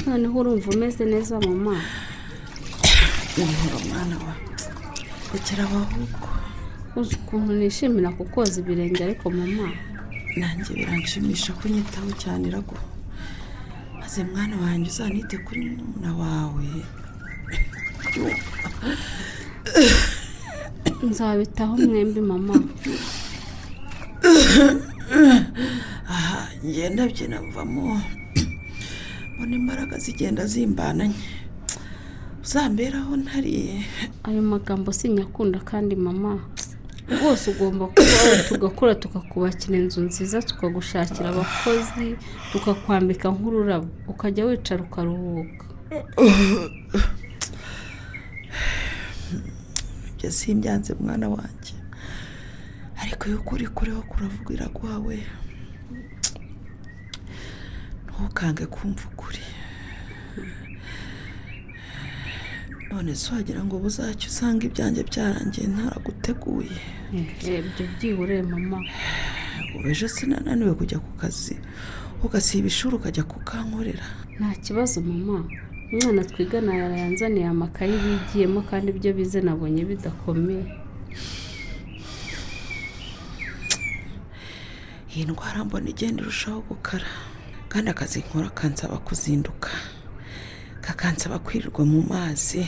Noneho urumva umeze neza mama. Niho mwana wa ukira bahuko. Uzi ukuntu nishimira kukoza ibirenge ariko mama nanjye biranshimisha kunyitaho cyane irago. Maze mwana wanjye uzanite kuri mwana wawe. Nzabitaho mwembi mama. Ngenda byina mvamo. Mbona imbaraga zigenda zimbananye. Uzamberaho ntari. Ayo magambo sinyakunda kandi mama. Rwose ugomba kuba tugakora tukakubakira inzu nziza tukagushakira abakozi tukakwambika nk'ururabo ukajya wicara ukaruhuka. Byo simbyanze mwana wanjye. Ariko yo kuri kureho kuravugira kwawe. Ntukange kumva ukuri. None swagira ngo buzacyo usanga ibyanjye byarangiye ntaraguteguye. Ibyo byihoreye mama. Ubeje sinananiwe kujya ku kazi ugasiba ishuri ukajya kukankorera. Nta kibazo mama. Umwana twigana yarayanzaniye amakayi bigiyemo kandi ibyo bize nabonye bidakomeye. Iyi ndwara mbona igenda irushaho gukara kandi akazi nkora kansaba kuzinduka kakansaba kwirirwa mu mazi.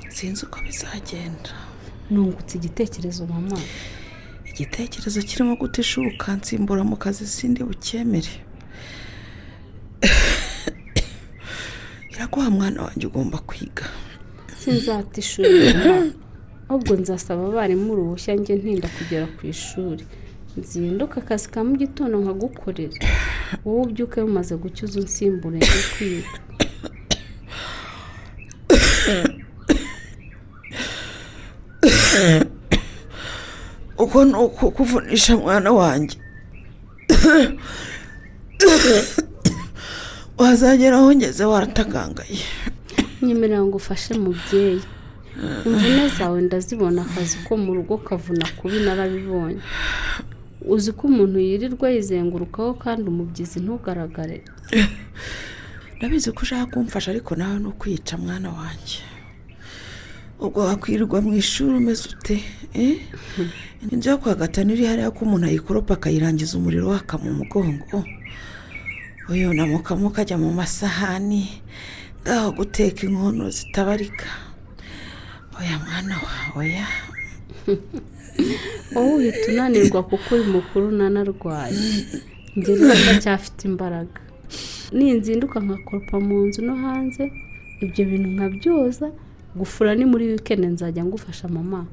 Sinzi uko bizagenda. Nungutse igitekerezo mama. Igitekerezo kirimo gutishuka nsimbura mu kazi sindi bukemere. Iraguha mwana wanjye ugomba kwiga. sinzata ishuri ahubwo nzasaba abarimu uruhushya njye ntinda kugera ku ishuri nzinduka akazi ka mu gitondo nkagukorera wowe ubyuke umaze gucyuza unsimbure njye kwiga uko ni ukukuvunisha mwana wanjye wazagera aho ngeze waratagangaye nyemerera ngo ufashe mubyeyi imvune zawe ndazibona akazi ko mu rugo kavuna kubi narabibonye uzi ko umuntu yirirwa yizengurukaho kandi umubyizi ntugaragare ndabizi ko ushaka kumfasha ariko nawe ni ukwica mwana wanjye ubwo wakwirirwa mu ishuri umeze ute njya kwa gatanu iri hariya ko umuntu ayikoropa akayirangiza umuriro waka mu mugongo uyu namukamuka ajya mu masahani ngaho guteka inkono zitabarika oya mwana wawe oya wowe uhita unanirwa kuko uri mukuru nanarwaye njye ndacyafite imbaraga ninzinduka nkakoropa mu nzu no hanze ibyo bintu nkabyoza gufura ni muri weekend nzajya ngufasha mama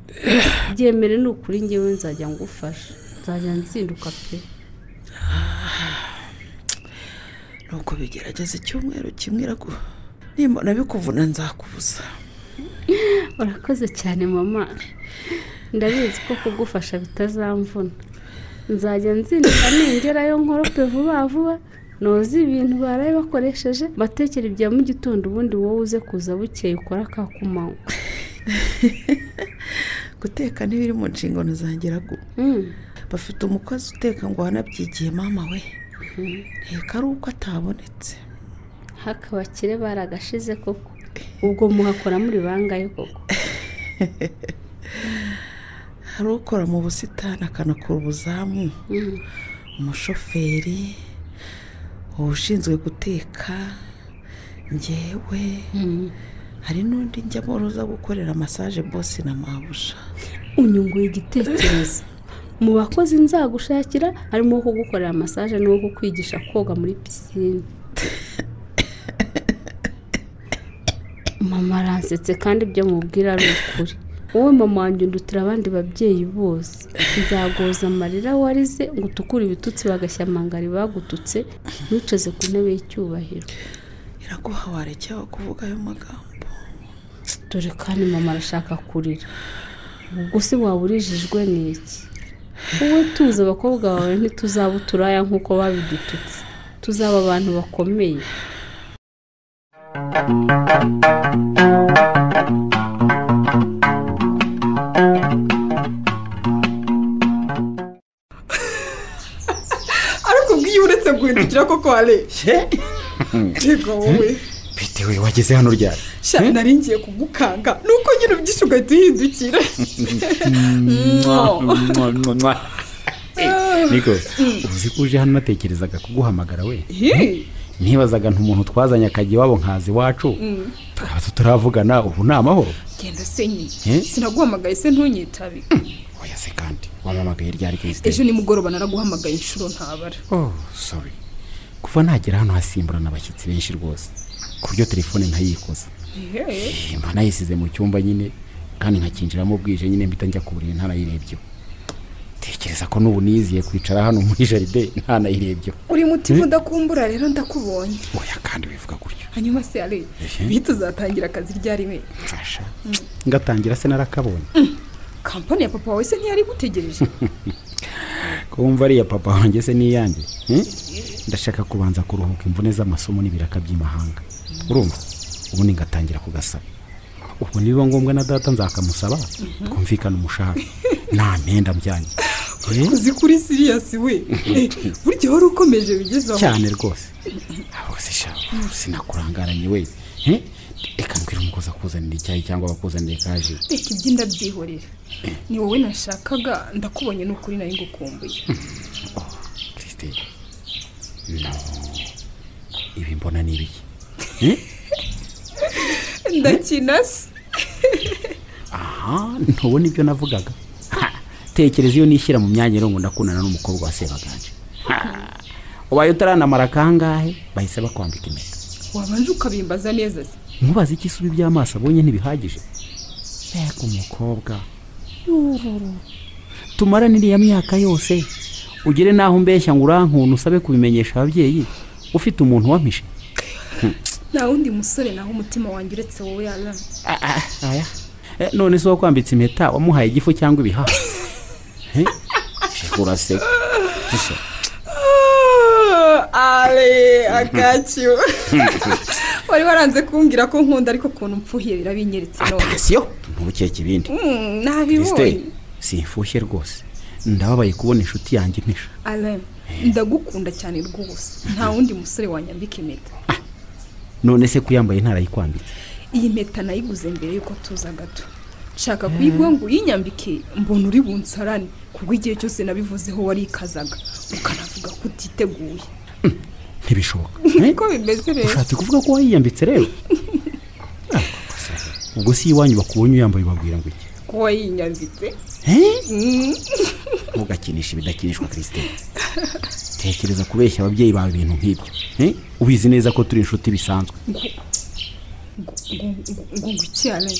byemere ni ukuri njyewe nzajya ngufasha nzajya nzinduka pe nuko bigerageza icyumweru kimwe nimbona bikuvuna nzakubuza urakoze cyane mama ndabizi ko kugufasha bitazamvuna nzajya nzinduka ningerayo nkorope vuba vuba noza ibintu baraye bakoresheje batekera ibya mu gitondo ubundi wowe uze kuza bukeye ukora kakumanywa guteka ntibiri mu nshingano zangira bafite umukozi uteka ngo wanabyigiye mama we reka ari uko atabonetse hakabakire baragashize koko ubwo muhakora muri bangaye koko hari ukora mu busitani akanakora ubuzamu umushoferi ushinzwe guteka njyewe hari n'undi njya muruza gukorera massage boss na mabusha unyunguye igitekerezo mu bakozi nzagushakira harimo kugukorera massage no kukwigisha koga muri pisine mama aransetse kandi ibyo mubwira ari ukuri wowe mama wanjye undutira abandi babyeyi bose nzagoza amarira warize ngo utukure ibitutsi bagashyamangari bagututse ntuceze ku ntebe y'icyubahiro iraguha warekewe kuvuga ayo magambo dore kandi mama arashaka kurira ubwo se waba urijijwe n'iki wowe tuzi abakobwa bawe ntituzaba uturaya nk'uko babidututse tuzaba abantu bakomeye ariko ubwiye uretse guhindukira koko wareshye yego wowe bitewe wageze hano ryari sha naringiye kugukanga nuko nyine ubyishe ugahita uhindukira niko uzi ko uje hano natekerezaga kuguhamagara we ntibazaga ntumuntu twazanye akajya iwabo nkazi iwacu tukaba tutaravugana ubu ni amahoro genda senyi sinaguhamagaye se ntunyitabe oya se kandi wamamagaye ryari Christine ejo nimugoroba naraguhamagaye inshuro ntabara sorry kuva nagera hano hasimburana abashyitsi benshi rwose ku buryo telefone ntayikoza mba nayisize mu cyumba nyine kandi nkakinjiramo bwije nyine mpita njya kuburira ntanayirebye tekereza ko n'ubu niziye kwicara hano muri jaride ntanayirebye uri mutima udakumbura rero ndakubonye oya kandi bivuga gutyo hanyuma se ari bihita uzatangira akazi ryari we mfasha ngatangira se narakabonye kampani ya papa wawe se ntiyari gutegereje kumva ari ya papa wanjye se niyanjye ndashaka kubanza kuruhuka imvune z'amasomo n'ibiraka by'imahanga urumva ubundi ngatangira kugasaba ubwo niba ngombwa na data nzakamusaba twumvikana umushahara nta mpenda mbyanjye uzi kuri serious we buryo wari ukomeje bigezaho cyane rwose abo sinakurangaranye we reka mbwira umukozi akuzanira icyayi cyangwa bakuzanire kaje reka ibyo ndabyihorera ni wowe nashakaga ndakubonye n'ukuri nari ngukumbuye Christine no ibi mbona ni ibiki ndakina se aha ntubona ibyo navugaga tekereza iyo nishyira mu myanya ngo ndakundana n'umukobwa wa Sebaganje ubaye utaranamara kangahe bahise bakwambika impeta wabanje ukabimbaza neza se nkubaze iki isubi by'amaso abonye ntibihagije mbega umukobwa tumarane iriya myaka yose ugere naho mbeshya ngo urankunda usabe kubimenyesha ababyeyi ufite umuntu wampishe nta wundi musore naho umutima wanjye uretse wowe yarana aya none se wakwambitse impeta wamuhaye igifu cyangwa ibihaha uraseka ale akaciyo wari waranze kumbwira ko nkunda ariko ukuntu mpfuhiye birabinyeretse none atasiyo ntukeke ibindi nabibonye simfushye rwose ndababaye kubona inshuti yanjye impisha ale ndagukunda cyane rwose nta wundi musore wanyambika impeta none se kuyambaye ntarayikwambitse iyi mpeta nayiguze mbere yuko tuza gato nshaka kuyiguha ngo uyinyambike mbona uri bunsarane kubwo igihe cyose nabivuzeho warikazaga ukanavuga ko utiteguye ntibishoboka niko bimeze rero ushatse kuvuga ko wayiyambitse rero ubwo si iwanyu bakubonye uyambaye babwira ngo iki ko wayinyambitse ntugakinishe ibidakinishwa Christine tekereza kubeshya ababyeyi bawe ibintu nk'ibyo ubizi neza ko turi inshuti bisanzwe ngo gucyane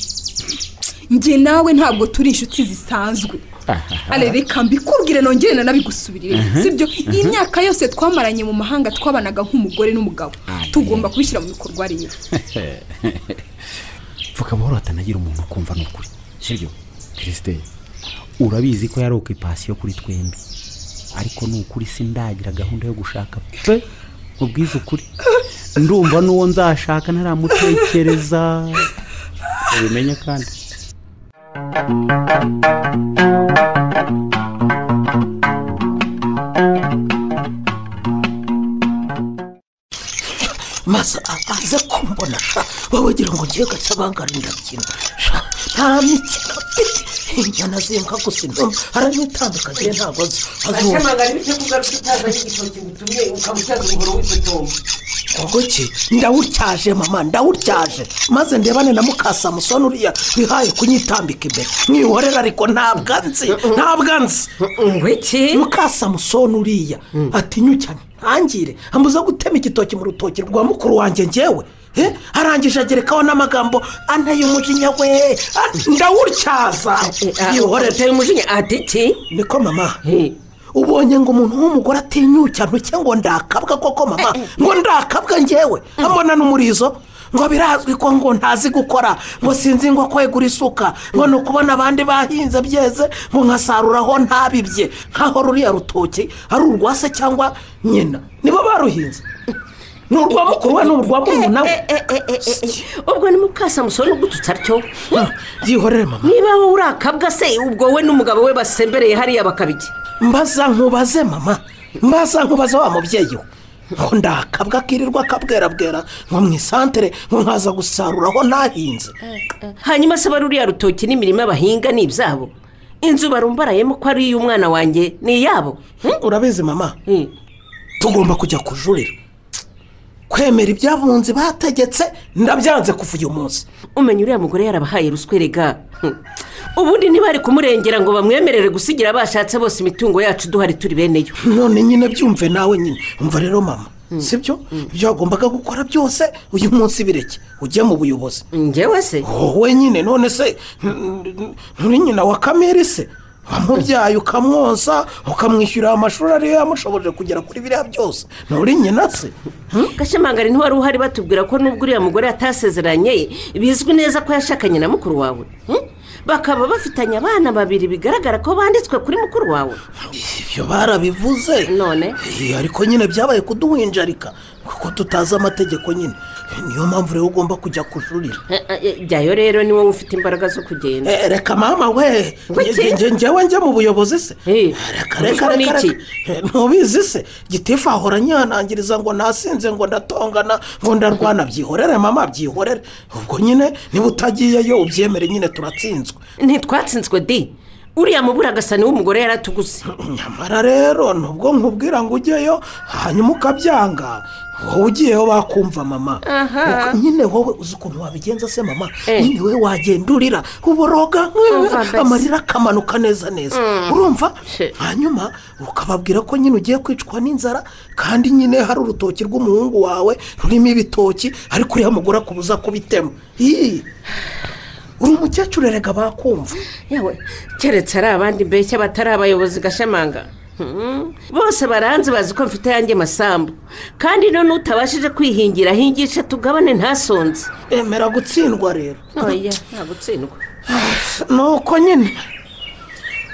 njye nawe ntabwo turi inshuti zisanzwe reka mbikubwire nongere nanabigusubirire sibyo iyi myaka yose twamaranye mu mahanga twabanaga nk'umugore n'umugabo tugomba kubishyira mu bikorwa rero vuga buhoro hatanagira umuntu kumva n'ukuri sibyo Christine urabizi ko yari okipasiyo kuri twembi ariko n'ukuri sindagira gahunda yo gushaka pe ubwiza ukuri ndumva n'uwo nzashaka ntaramutekereza ubimenye kandi maze aze kumbona wabagira ngo ngiye gacabangara ndabyina nta mikino mfite inyana zinka gusa intumwa aranitandukanye ntabwo azi gashemangara ibyo kugaruka utazanye igitoki ngutumye ukamutyaza umuhoro w'itotombo ubwo ki ndawutyaje mama ndawutyaje maze ndebane na Mukasamusoni uriya wihaye kunyitambika imbere mwihorera ariko ntabwo anzi ngo iki Mukasamusoni uriya atinyukane ntangire ambuza gutema igitoki mu rutoki rwa mukuru wanjye njyewe arangije agerekaho n'amagambo anteye umujinya we ndawutyaza yihorera ateye umujinya atiki niko mama ubonye ngo umuntu w'umugore atinyuka ntuke ngo ndakabwa koko mama ngo ndakabwa njyewe ambona n'umurizo ngo birazwi ko ngo ntazi gukora ngo sinzi ngo kwegura isuka ngo ni ukubona abandi bahinze byeze ngo nkasaruraho ntabibye nkaho ruriya rutoki ari urwase cyangwa nyina nibo baruhinze ni urwa mukuru we n'urwa murumuna we ubwo ni Mukasamusoni ugututse atyo byihorere mama niba wowe urakabwa se ubwo we n'umugabo we basembereye hariya bakabiki mbaza nkubaze mama wa mubyeyi we ngo ndakabwa akirirwa akabwerabwera ngo mu isantere ngo nkaza gusaruraho nahinze hanyuma se baruriya rutoki n'imirima bahinga ni ibyabo inzu barumbarayemo ko ari iy'umwana wanjye ni iyabo urabizi mama tugomba kujya kujurira kwemera ibyabunzi bategetse ndabyanze kuva uyu munsi umenya uriya mugore yarabahaye ruswerega ubundi ntibari kumurengera ngo bamwemerere gusigira abashatse bose imitungo yacu duhari turi beneyo none nyine byumve nawe nyine umva rero mama sibyo ibyo wagombaga gukora byose uyu munsi bireke ujye mu buyobozi njyewe se wowe nyine none se nturi nyina wa Kamere se wamubyaye ukamwoza ukamwishyurira amashuri ariyo yamushoboje kugera kuri biriya byose nturi nyina se gashemangari ntiwari uhari batubwira ko n'ubwo uriya mugore atasezeranye bizwi neza ko yashakanye na mukuru wawe bakaba bafitanye abana babiri bigaragara ko banditswe kuri mukuru wawe ibyo barabivuze none ariko nyine byabaye kuduhinjarika kuko tutazi amategeko nyine niyo mpamvu rero ugomba kujya kujurira jyayo rero ni wowe ufite imbaraga zo kugenda reka mama we njyewe njye mu buyobozi se reka ntubizi se gitifu ahora nyihanangiriza ngo nasinze ngo ndatongana ngo ndarwana byihorere mama byihorere ubwo nyine niba utagiyeyo ubyemere nyine turatsinzwe ntitwatsinzwe di uriya mubura agasani w'umugore yaratuguze. nyamara rero nubwo nkubwira ngo ujyeyo hanyuma ukabyanga wowe ugiyeyo bakumva mama. nyine wowe uzi ukuntu wabigenza se mama. nyine wowe wagenda urira uboroga amarira akamanuka neza neza urumva. hanyuma ukababwira ko nyine ugiye kwicwa n'inzara kandi nyine hari urutoki rw'umuhungu wawe rurimo ibitoki ariko uriya mugore akubuza kubitema. uri umukecuru erega bakumva. yewe keretse ari abandi mbeshya batari abayobozi Gashamanga. bose baranze bazi ko mfite yanjye masambu kandi none utabashije kwihingira hingisha tugabane ntasonze. emera gutsindwa rero. oya nta gutsindwa. nuko nyine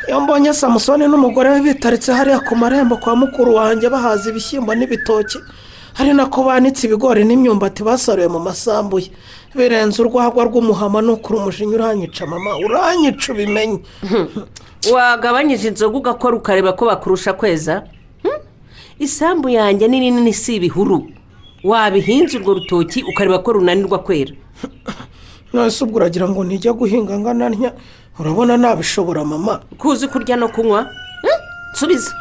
iyo mbonye Samusoni n'umugore we bitaritse hariya ku marembo kwa mukuru wanjye bahaza ibishyimbo n'ibitoki hari nako banitse ibigori n'imyumbati basaruye mu masambu ye birenze urwagwa rw'umuhama n'ukuri umujinya uranyica mama uranyica ubimenye. wagabanyije inzoga ugakora ukareba ko bakurusha kweza. isambu yanjye ni nini si ibihuru wabihinze urwo rutoki ukareba ko runanirwa kwera. nose ubwo uragira ngo ntijya guhinga ngana ntya urabona nabishobora mama. kuzi kurya no kunywa nsubiza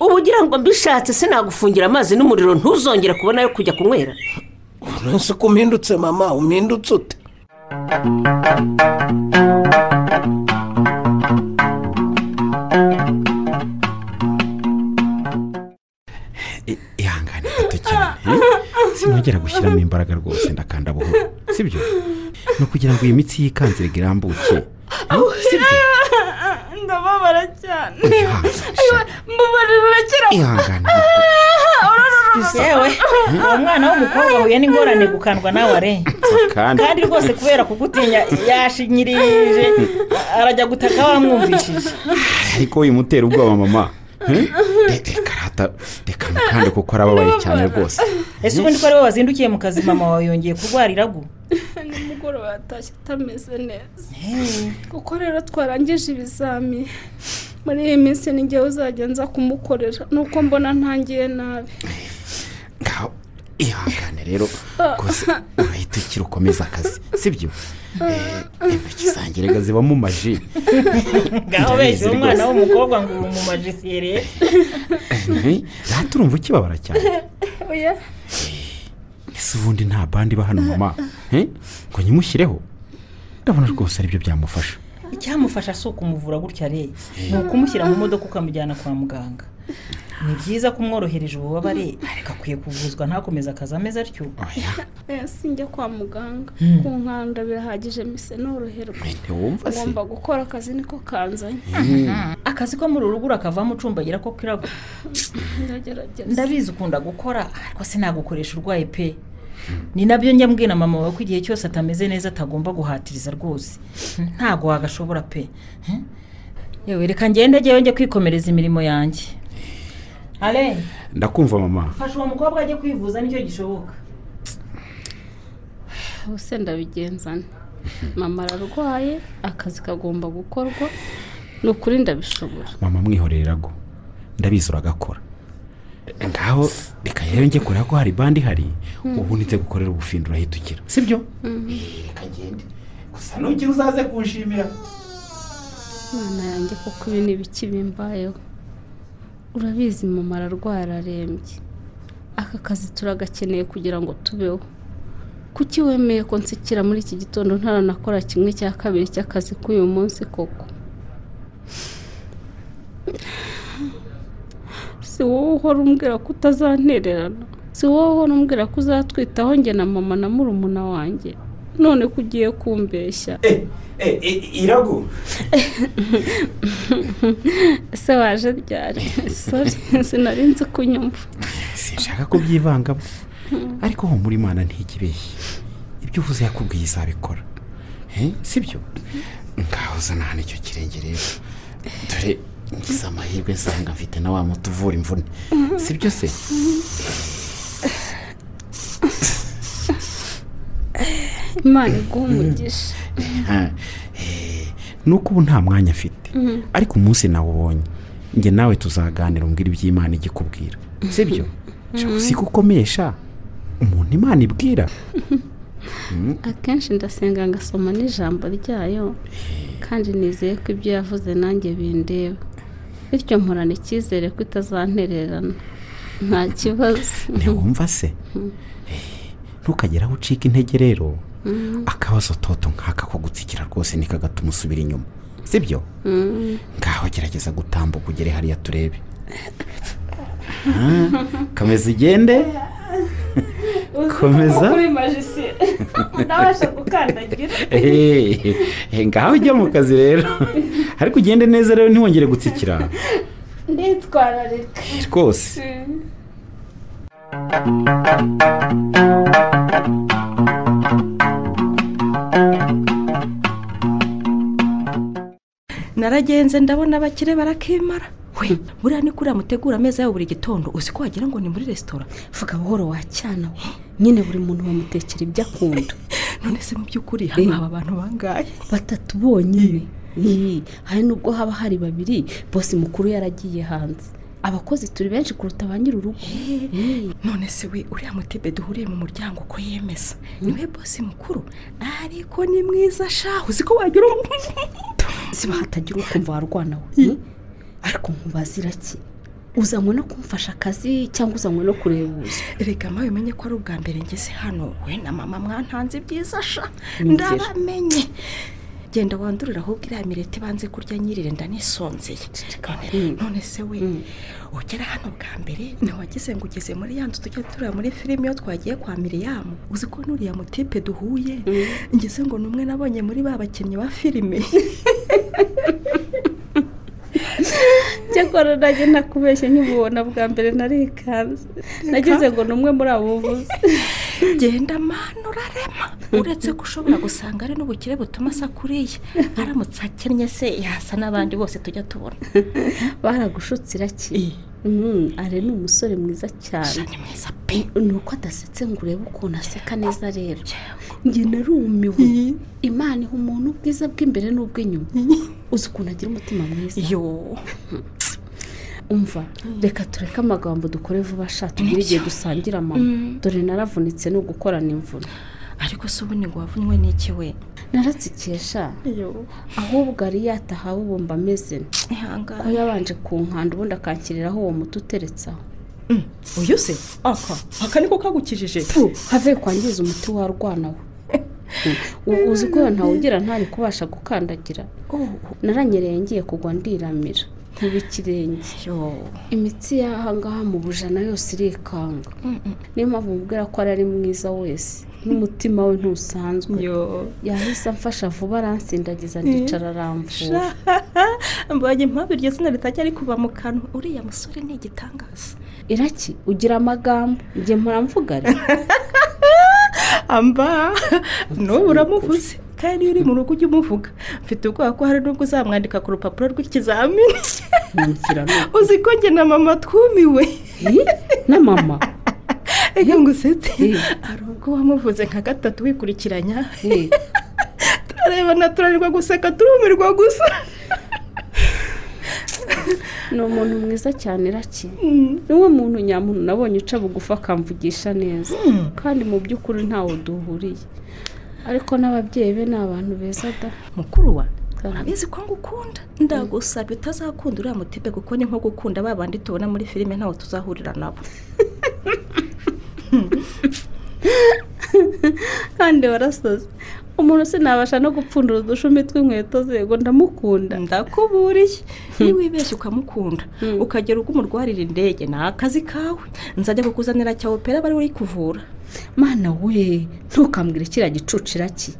ubu ugira ngo mbishatse sinagufungira amazi n'umuriro ntuzongere kubona yo kujya kunywera. nose ko umpindutse mama umpindutse ute. ihangane gato cyane sinongera gushyiramo imbaraga rwose ndakanda buhoro sibyo ni ukugira ngo iyi mitsi yikanzire irambuke. sibyo ndababara cyane. mbabarira urakira. ihangane yewe uwo mwana w'umukobwa ahuye n'ingorane gukandwa nawe are kandi rwose kubera kugutinya yashinyirije arajya gutaka wamwumvishije. ariko uyimutera ubwoba mama. reka mukande kuko arababaye cyane rwose. ese ubundi ko ari we wazindukiye mu kazi mama wawe yongeye kurwara iragu. nimugoroba yatashye atameze neza kuko rero twarangije ibizami muri iyi minsi ni njyewe uzajya nza kumukorera nuko mbona ntangiye nabi. ngaho ihangane rero rwose urahita ukira ukomeza akazi sibyo. intoki zanjye rega zibamo maji. ngaho beshye umwana w'umukobwa ngo uri mu majisiyere. rata urumva ukibabara cyane. oya ese ubundi nta bandi iba hano mama ngo nyimushyireho ndabona rwose aribyo byamufasha. icyamufasha si ukumuvura gutya rero ni ukumushyira mu modoka ukamujyana kwa muganga. ni byiza kumworohereje ububabare ariko akwiye kuvuzwa ntakomeze akazi ameze atyo. sinjya kwa muganga ku nkanda birahagije mise noroherwa. ngomba gukora akazi niko kanzanye. akazi ko muri urugo urakavamo ucumbagira ko kiragwa. ndabizi ukunda gukora ariko sinagukoresha urwaye pe. ni nabyo njya mbwira mama wawe ko igihe cyose atameze neza atagomba guhatiriza rwose ntago wagashobora pe. yewe reka ngende njye kwikomereza imirimo yanjye. ale ndakumva mama. fasha uwo mukobwa ajye kwivuza nicyo gishoboka. ubuse ndabigenzana mama ararwaye akazi kagomba gukorwa ni ukuri ndabishobora. mama mwihorera go ndabizi uragakora. ngaho reka rero njye kureba ko hari bandi hari ubu nitse gukorera ubufindo urahita ukira sibyo. reka ngende gusa ntukiri uzaze kunshimira. mwana yanjye kuko ibi ni ibiki bimbayeho urabizi mama ararwara arembye aka kazi turagakeneye kugira ngo tubeho. kuki wemeye ko nsikira muri iki gitondo ntaranakora kimwe cya kabiri cy'akazi k'uyu munsi koko. si wowe uhora umbwira ko utazantererana si wowe uhora umbwira ko uzatwitaho njye na mama na murumuna wanjye none ko ugiye kumbeshya. iragu ese waje ryari. sorry sinari nzi kunyumva. sinshaka ko byivangamo ariko ho muri Imana ntigibeshye ibyo uvuze yakubwiye izabikora sibyo. ngaho zana hano icyo kirenge rero dore ngize amahirwe nsanga mfite na wa muti uvura imvune sibyo se. Imana iguhe umugisha. nuko ubu nta mwanya afite ariko umunsi nawe ubonye njye nawe tuzaganira umbwira iby'Imana igikubwira sibyo. si gukomesha umuntu Imana ibwira. akenshi ndasenga ngasoma n'ijambo ryayo kandi nizeye ko ibyo yavuze nanjye bindeba bityo mporana icyizere ko itazantererana nta kibazo. ntiwumva se ntukagere aho ucika intege rero akabazo toto nk'aka ko gutsikira rwose nikagatuma usubira inyuma sibyo ngaho gerageza gutambuka ugere hariya turebe komeza ugende komeza kuri majisiye ndabasha gukandagira ngaho ujya mu kazi rero ariko ugende neza rero ntiwongere gutsikira nditwararika rwose. naragenze ndabona abakire barakimara we buriya ni kuriya mutegura ameza yawe buri gitondo uzi ko wagira ngo ni muri resitora. vuga buhoro wacyana we nyine buri muntu bamutekera ibyo akunda. none se mu by'ukuri hano haba abantu bangahe? 3 bonyine. hari nubwo haba hari 2 bosi mukuru yaragiye hanze abakozi turi benshi kuruta ba nyir'urugo. none se we uriya mutibe duhuriye mu muryango ko yemeza niwe bosi mukuru ariko ni mwiza sha uzi ko wagira siba hatagira ukumva warwana we ariko nkubazira ki uzanywe no kumfasha akazi cyangwa uzanywe no kurebuza? reka mawe umenye ko ari ubwa mbere ngeze hano we na mama mwantanze byiza sha ndabamenye genda wandurira ahubwo iriya mirete banze kurya nyirire ndanisonzeye. none se we ugera hano bwa mbere ntiwagize ngo ugeze muri ya nzu tujya turira muri filime iyo twagiye kwa Miriyamu uzi ko nuriya mutipe duhuye ngeze ngo ni umwe nabonye muri ba bakinnyi ba filime. cyakora najye nakubeshye nkibona bwa mbere narikanze nagize ngo ni umwe muri abo buvuzi. genda mana urarema uretse ko ushobora gusanga ari n'ubukire butuma asa kuriya aramutse akennye se yasa n'abandi bose tujya tubona. baragushutse iraki are ni umusore mwiza cyane ni uko adasetse ngo urebe ukuntu aseka neza rero njye narumiwe. imana iha umuntu ubwiza bw'imbere n'ubw'inyuma uzi ukuntu agira umutima mwiza. umva reka tureke amagambo dukore vuba sha tugire igihe dusangira mama dore naravunitse no gukorana imvune. ariko se ubundi ngo wavunywe n'iki we? naratsikesha ahubwo ari yatahawe ubumba ameze ko yabanje kunkanda ubundi akankiriraho uwo muti uteretse aho. uyu se aka niko kagukijije have kwangiza umuti warwana we uzi ko ntawugira ntari kubasha gukandagira naranyereye ngiye kugwa ndiramira nk'ibikirenge imitsi y'ahangaha mu bujana yose irikanga niyo mpamvu mubwira ko ari mwiza wese n'umutima we ntusanzwe yahise amfasha vuba aransindagiza ndicara aramvura. mbonye impamvu iryo zina ritajya rikuba mu kanwa uriya musore ni igitangaza. iraki ugira amagambo njye mpora mvuga ari amba n'ubu uramuvuze kandi iyo uri mu rugo ujya umuvuga mfite ubwoba ko hari n'ubwo uzamwandika ku rupapuro rw'ikizamini. uzi ko njye na mama twumiwe. na mama reka ngo usetse hari ubwo wamuvuze nka 3 wikurikiranya turarebana turanirwa guseka turumirwa gusa. ni umuntu mwiza cyane iraki niwe muntu nyamuntu nabonye uca bugufi akamvugisha neza kandi mu by'ukuri ntawe duhuriye ariko n'ababyeyi be ni abantu beza da. mukuru wa urabizi ko ngukunda ndagusaba utazakunda uriya mutipe kuko ni nko gukunda babandi tubona muri filime ntawe tuzahurira nabo. kandi warasoze umuntu sinabasha no gupfundura udushumi tw'inkweto ze ngo ndamukunda. ndakuburiye niba wibeshye ukamukunda ukagera ubwo umurwarira indege ni akazi kawe nzajya kukuzanira cya opera bari uri kuvura. mana we ntukambwire kiriya gicucira ki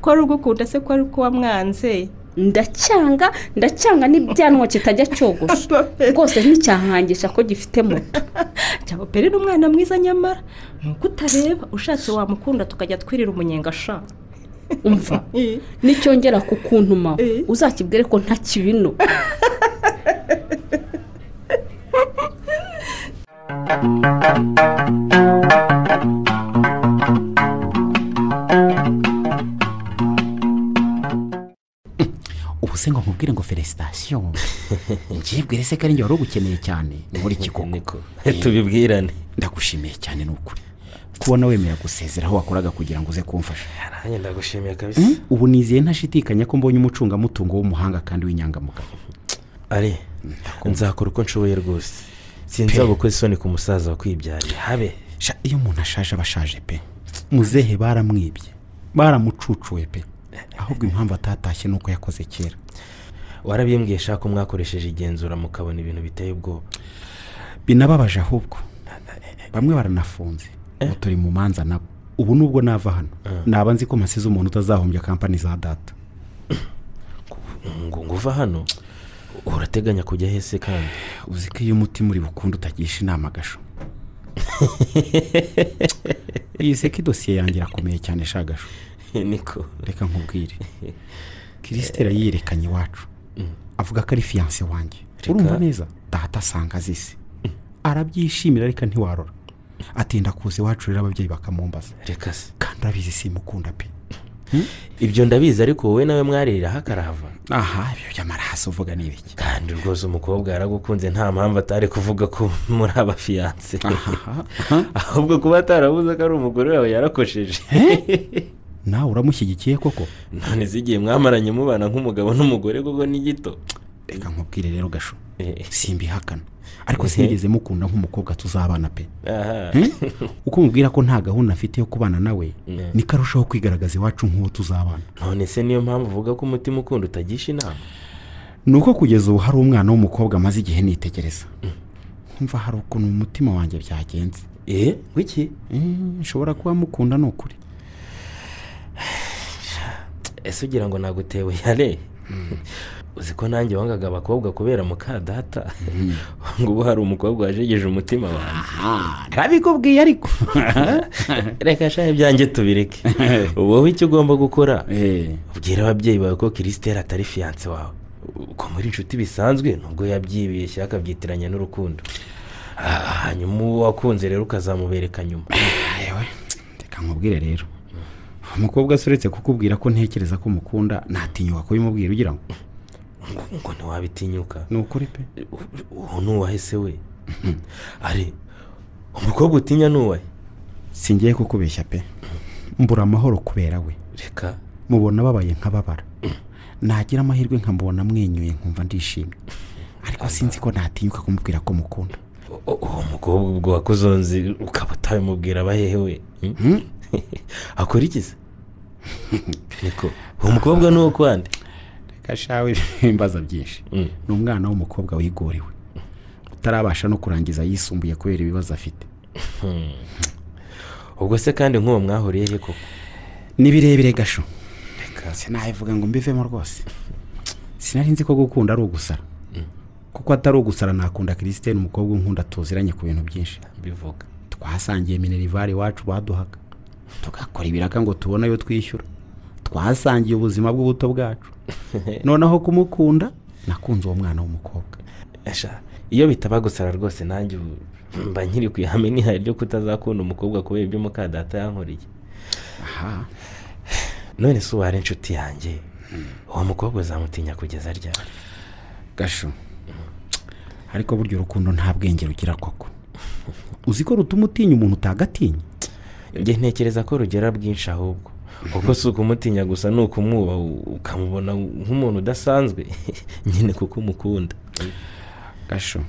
ko ari ugukunda se ko ari uko wamwanze? ndacyanga n'ibyanwa kitajya cyogosha rwose nticyankangisha ko gifite moto. cya opera ni umwana mwiza nyamara nuko utareba ushatse wamukunda tukajya twirira umunyenga sha. umva nicyongera kukuntuma uzakibwire ko nta kibino. ubu se ngo nkubwire ngo felicitation njibwire se ko ari njye wari ugukeneye cyane muri kiko tubibwirane. ndagushimiye cyane n'ukuri kubona wemera gusezera aho wakoraga kugira ngo uze kumfasha. nanjye ndagushimiye kabisa. Ubu nizeye ntashidikanya ko mbonye umucungamutungo w'umuhanga kandi w'inyangamugayo. ari nzakora uko nshoboye rwose, sinzagukora isoni ku musaza wakwibyariye habe. Iyo umuntu ashaje aba ashaje pe, muzehe baramwibye baramucucuwe pe, ahubwo impamvu atatashye nuko yakoze kera. warabimbwiye shaka ko mwakoresheje igenzura mukabona ibintu biteye ubwoba. Binababaje ahubwo bamwe baranafunze, turi mu manza nabo. Ubu nubwo nava hano naba nzi ko masize umuntu utazahombya kampani za data. ngo uva hano urateganya kujya hese kandi uzi ko iyo umutima uri bukunde utagisha inama Gasho. iyi se ko idosiye yanjye irakomeye cyane Gasho. niko reka nkubwire, Christelle yiyerekanye iwacu avuga ko ari fiancé wanjye. Urumva neza data asanga azise arabyishimira reka ntiwarora, atinda kuza iwacu rero ababyeyi bakamumbaza. reka se kandi abizi simukunda pe. ibyo ndabizi ariko wowe nawe mwarira hakarahava. ibyo by'amaraso uvuga ni ibiki? kandi rwose umukobwa yaragukunze nta mpamvu atari kuvuga ko muri abafiyanse. ahubwo kuba atarabuze ko ari umugore wawe yarakosheje. nawe uramushyigikiye koko? none zigiye mwamaranye mubana nk'umugabo n'umugore koko ni gito. reka nkubwire rero Gasho, simbihakana ariko sinigeze mukunda nk'umukobwa tuzabana pe. uko mubwira ko nta gahunda afite yo kubana nawe niko arushaho kwigaragaza iwacu nk'uwo tuzabana. none se niyo mpamvu uvuga ko umutima ukunda utagisha inama? nuko kugeza ubu hari umwana w'umukobwa amaze igihe nitegereza, nkumva hari ukuntu umutima wanjye byagenze. wiki nshobora kuba mukunda ni ukuri. ese ugira ngo nagutewe yare? uzi ko nanjye wangaga abakobwa kubera muka data, ngo ubu hari umukobwa wajegeje umutima wanjye. arabikubwiye ariko reka shahe byanjye tubireke. wowe icyo ugomba gukora ubwira ababyeyi bawe ko Christelle atari fiancé wawe, uko muri inshuti bisanzwe nubwo yabyibeshye akabyitiranya n'urukundo. hanyuma uwo wakunze rero ukazamubereka nyuma. reka nkubwire rero, umukobwa asuretse kukubwira ko ntekereza ko mukunda ntatinyuka kubimubwira ugira ngo ntiwabitinyuka. ni ukuri pe. uwo nuwahese we? ari umukobwa utinya nuwahe? singiye kukubeshya pe, mbura amahoro kubera we. reka mubona babaye nk'ababara, nagira amahirwe nkamubona mwenyuye nkumva ndishimye, ariko sinzi ko ntatinyuka kumubwira ko mukunda. uwo mukobwa ubwo wakuzonze ukaba utabimubwira abahehe we? akora iki se? niko uwo mukobwa ni uwo kwande? reka shawe imbaza byinshi. ni umwana w'umukobwa wigoriwe utarabasha no kurangiza yisumbuye kubera ibibazo afite. ubwo se kandi nk'uwo mwahuriye he koko? ni birebire Gasho, reka sinayivuga ngo mbivemo rwose. sinari nzi ko gukunda ari ugusara, kuko atari ugusara nakunda Christelle umukobwa nkunda tuziranye ku bintu byinshi. bivuga twasangiye minerivare iwacu baduhaga, tugakora ibiraka ngo tubone ayo twishyura. twasangiye ubuzima bw'ubuto bwacu. noneho kumukunda nakunze uwo mwana w'umukobwa. iyo bitaba gusara rwose nanjye mba nkiri ku ihame n'ihari ryo kutazakunda umukobwa kubera ibyo muka data yankoreye. none se uwari inshuti yanjye, uwo mukobwa uzamutinya kugeza ryari? Gasho, ariko burya urukundo nta bwenge rugira koko. uzi ko rutuma utinya umuntu utagatinya? njye ntekereza ko rugera bwinshi ahubwo, kuko si ukumutinya gusa ni ukumwubaha ukamubona nk'umuntu udasanzwe nyine kuko umukunda. Gasho,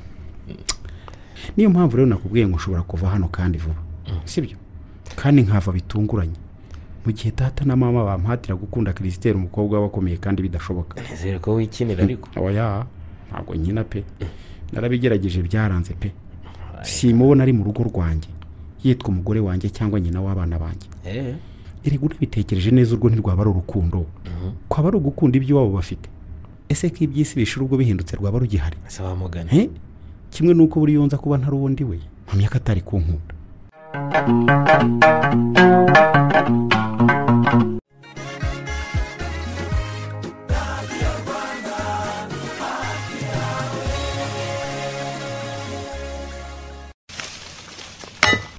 niyo mpamvu rero nakubwiye ngo ushobora kuva hano kandi vuba, sibyo? kandi nkava bitunguranye mu gihe data na mama bampatira gukunda Christelle umukobwa wabakomeye kandi bidashoboka. nizere ko wikinira ariko. oya ntabwo nkina pe, narabigerageje byaranze pe. simubona ari mu rugo rwanjye yitwa umugore wanjye cyangwa nyina w'abana banjye. erega urabitekereje neza urwo ntirwaba ari urukundo, kwaba ari ugukunda ibyo wabo bafite. ese ko iby'isi bishira ubwo bihindutse rwaba rugihari? ese wamugana kimwe nuko buri yonza kuba ntari uwundi we mpamya ko atari kunkunda.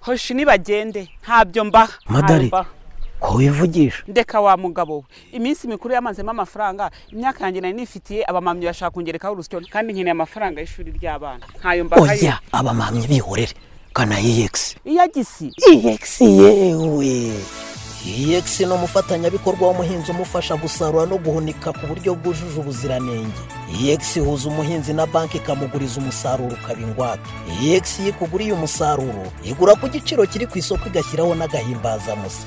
hoshi nibagende ntabyo mbaha. madari wivugisha? ndeka wa mugabo we, iminsi mikuru yamanzemo amafaranga, imyaka yanjye nari nifitiye abamamyi bashaka kungerekaho urusyo kandi nkeneye amafaranga y'ishuri ry'abana ntayo mbahaye. oya abamamyi bihorere, kana EX. iyagisi EX yewe. EX ni umufatanyabikorwa w'umuhinzi umufasha gusarura no guhunika ku buryo bwujuje ubuziranenge. EX ihuza umuhinzi na banki ikamuguriza umusaruro ukaba ingwate. EX yikuguriye umusaruro igura ku giciro kiri ku isoko igashyiraho n'agahimbazamusyi.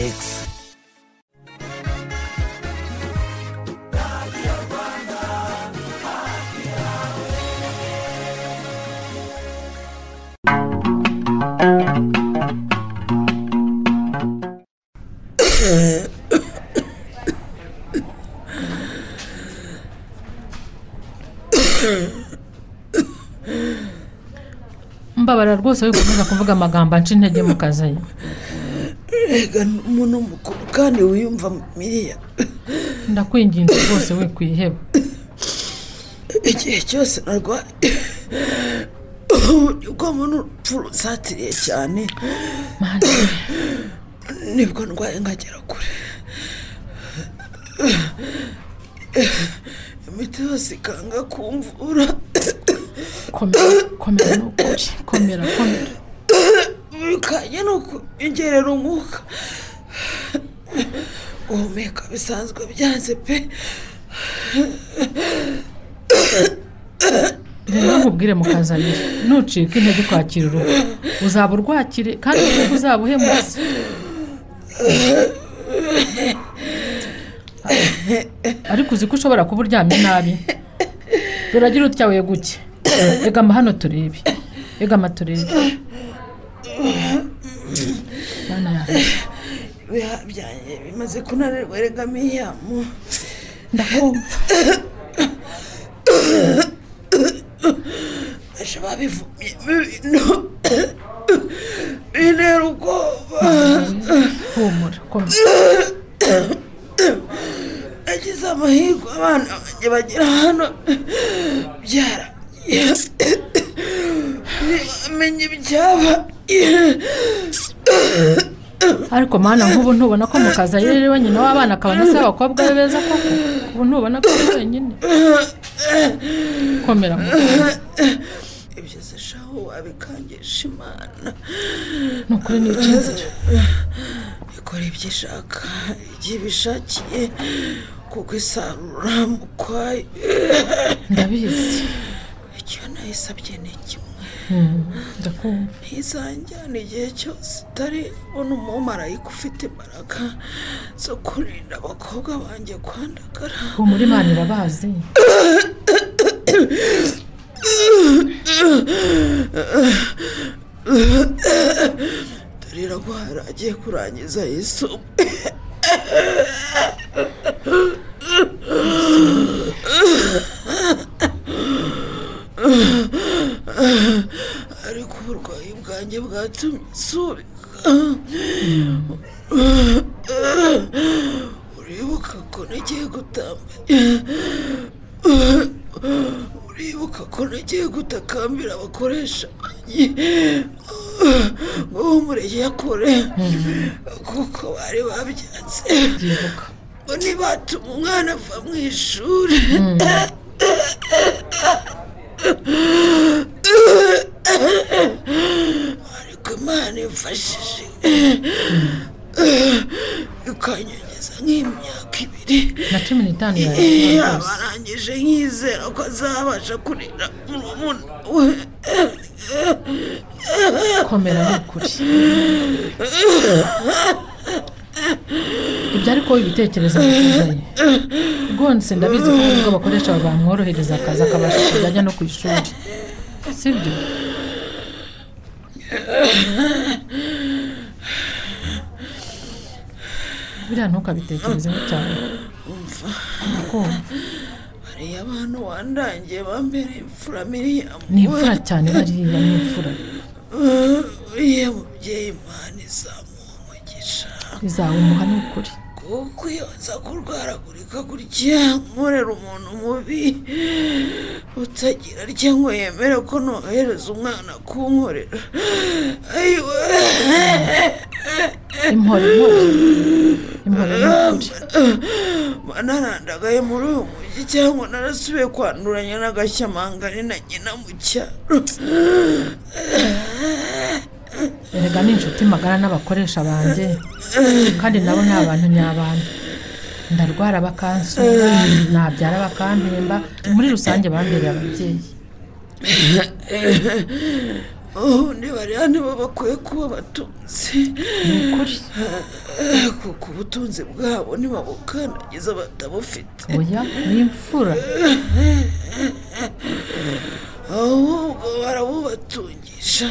EX. mbabara rwose wikomeza kuvuga amagambo anca intege mu kazi. rega umuntu mukuru kandi wiyumva Miriya. ndakwinginze rwose we kwiheba. igihe cyose narwaye ubwo muntu urupfu rusatiriye cyane nibwo ndwaye nkagera kure. imiti yose ikanga kumvura. komera n'ukuri komera. bikanye no kugerera umwuka. guhumeka bisanzwe byanze pe. rero nkubwire mukazanire nucika intege kwakira uruhu uzaba urwakire kandi uruhu uzaba uhemutse. ariko uzi ko ushobora kuba uryamye nabi. turagira utyawe guke. egama hano turebe. egama turebe. bana yawe byanjye bimaze kunanirwa. rega Miriyamu ndakumva. aje babivumye ibintu bintera ubwoba. humura komera. nagize amahirwe abana banjye bagira hano byaragiye ntibamenye ibyaba. ariko mana nk'ubu ntubona ko mukaza rero wenyine w'abana akabona se abakobwa be beza koko. ubu ntubona ko ari wenyine. komera ibyo se shaho wabikangisha Imana. ni ukuri ni icyizere. ikora ibyo ishaka igihe ibishakiye kuko isarura mu kwayo. ndabizi. icyo nayisabye ni kimwe. ndakumva. ntizanjyana igihe cyose itari ubona umumarayika ufite imbaraga zo kurinda abakobwa banjye kwandagara. muri Imana irabazi. turira ko haragiye kurangiza yisumbuye. ariko uburwayi bwanjye bwatumye nsubika. uribuka ko nagiye gutakambira abakoresha banjye ngo umurenge yakore kuko bari babyanze. ngo nibatuma umwana ava mu ishuri. ariko Imana imfashije ikanyongeza nk'imyaka 2 yawe. barangije nkizera ko azabasha kurira murumuna we. komera n'ukuri. ibyo ariko ibitekerezo bikuzanye rwose ndabizi ko ubwo bakoresha bamworohereza akazi akabasha kujya no ku ishuri sibyo. biriya ntukabitekerezeho cyane. bariya abantu wandangiye bambere imfura Miriyamu. ni imfura cyane bariya ni imfura. uriya mubyeyi Imana izamuha umugisha. izawumuha ni ukuri. kuko iyo nza kurwaragurika gutya nkorera umuntu mubi utagira ngo yemere ko nohereza umwana kunkorera. ayiwe impore n'ukuri. manarandagaye muri uyu mujyi iki cyangwa narasubiye kwanduranya n'agashyamangari na nyina mu cyaro. erega ni inshuti magara n'abakoresha banjye kandi nabo ni abantu nyabantu. Ndarwara bakansura, nabyara bakampemba, muri rusange bambereye ababyeyi. ubundi bariya nibo bakwiye kuba batunzi. Ni ukuri. kuko ubutunzi bwabo ntibabukandagiza batabufite. Oya ni imfura. ahubwo barabubatungisha.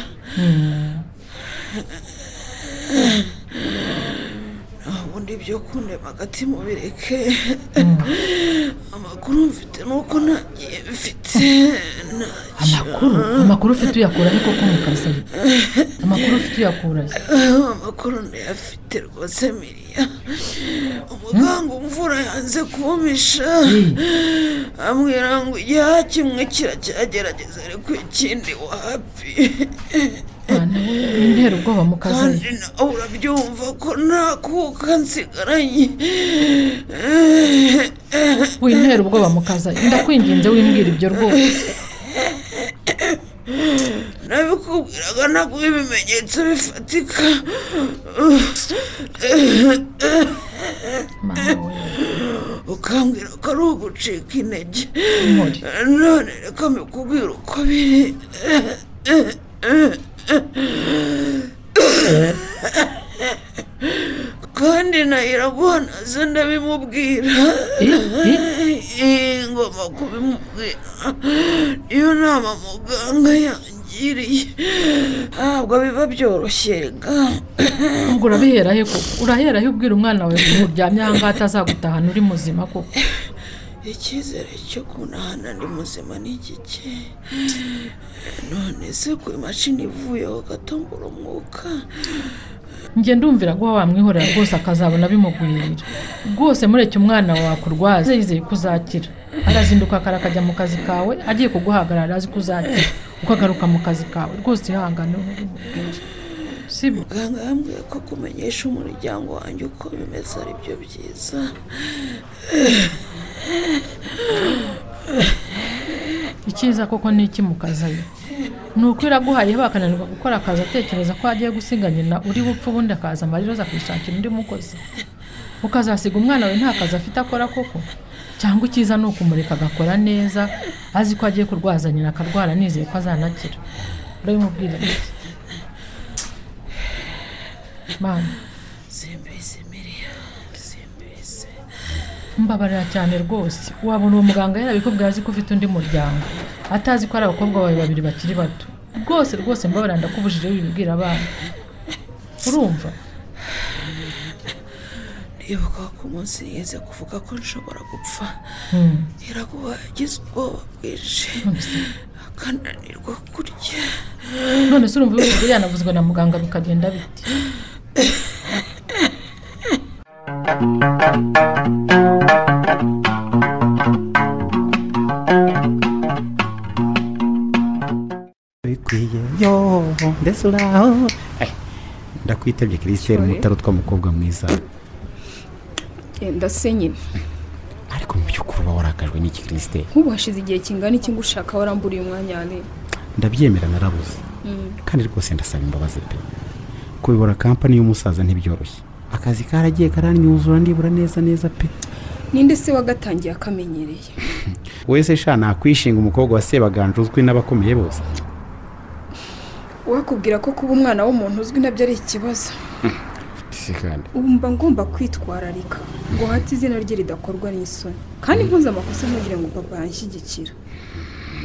ubundi ibyo kundema agati mubireke. amakuru mfite nuko ntagiye mfite. Amakuru ufite uyakura ariko ko mukasaye. Amakuru ufite uyakura. amakuru ndayafite rwose Miriya. umuganga umvura yanze kumisha. ambwira ngo igihe kimwe kiracyagerageza ariko ikindi wapi. Intera ubwoba mukazaye. kandi nawe urabyumva ko nakuka nsigaranye. Wintera ubwoba mukazaye. Ndakwinginze wimbwira ibyo rwose. nabikubwiraga naguha ibimenyetso bifatika. ukambwira ko ari ugucika intege. none reka mbikubwira uko biri. kandi nayiraguha nazo ndabimubwira. ngomba kubimubwira. iyo nama muganga yangiriye ntabwo biba byoroshye ga. ubwo urabihera he koko? urahera he ubwira umwana wawe ko uryamye aha ngaha atazagutahana uri muzima koko? icyizere cyo kunahana ndi muzima ni gike. none se ku imashini ivuyeho gatombora umwuka. njye ndumvira ko wamwihorera rwose akazabona bimugwirira rwose. mureke umwana wawe akurwaze yizeye ko uzakira. arazinduka akajya mu kazi kawe agiye kuguhagarara azi ko uzakira ukagaruka mu kazi kawe. rwose ihangane umubwire. sibyo? muganga yambwiye ko kumenyesha umuryango wanjye uko bimeze ari byo byiza. icyiza koko ni iki mukazayo? ni uko iraguhaye bakananirwa gukora akazi atekereza ko agiye gusiga nyina uri bupfa ubundi akaza amariroza akishakira undi mukozi. ukazasiga umwana we nta kazi afite akora koko? cyangwa icyiza ni ukumureka agakora neza azi ko agiye kurwaza nyina akarwara nizeye ko azanakira. urabimubwira iki? mama simbizi Miriya, simbizi. mbabarira cyane rwose. wabona uwo muganga yarabikubwiye azi ko ufite undi muryango atazi ko ari abakobwa bawe babiri bakiri bato. rwose mbabarira ndakubujije wibibwira abana. urumva? ndibuka ko umunsi yeze kuvuga ko nshobora gupfa. iraguha yagize ubwoba bwinshi akananirwa kurya. none se urumva ibikorwa yanavuzwe na muganga bikagenda biti? bikwiye yo ndetse uraho. ndakwitabye Christelle Mutaro tw'umukobwa mwiza. genda se nyine. ariko mu by'ukuri uba warakajwe n'iki Christelle? nk'ubu hashize igihe kingana iki ngushaka waramburiye umwanya wane. ndabyemera narabuze. kandi rwose ndasaba imbabazi pe. kuyobora kampani y'umusaza ntibyoroshye. akazi karagiye karanyuzura ndibura neza pe. ninde se wagatangiye akamenyereye? wese sha nakwishinga umukobwa wa Sebaganje uzwi n'abakomeye bose. wakubwira ko kuba umwana w'umuntu uzwi nabyo ari ikibazo. ubu mba ngomba kwitwararika ngo hati izina rye ridakorwa n'isoni. kandi nkoze amakosa ntugire ngo papa yanshyigikira.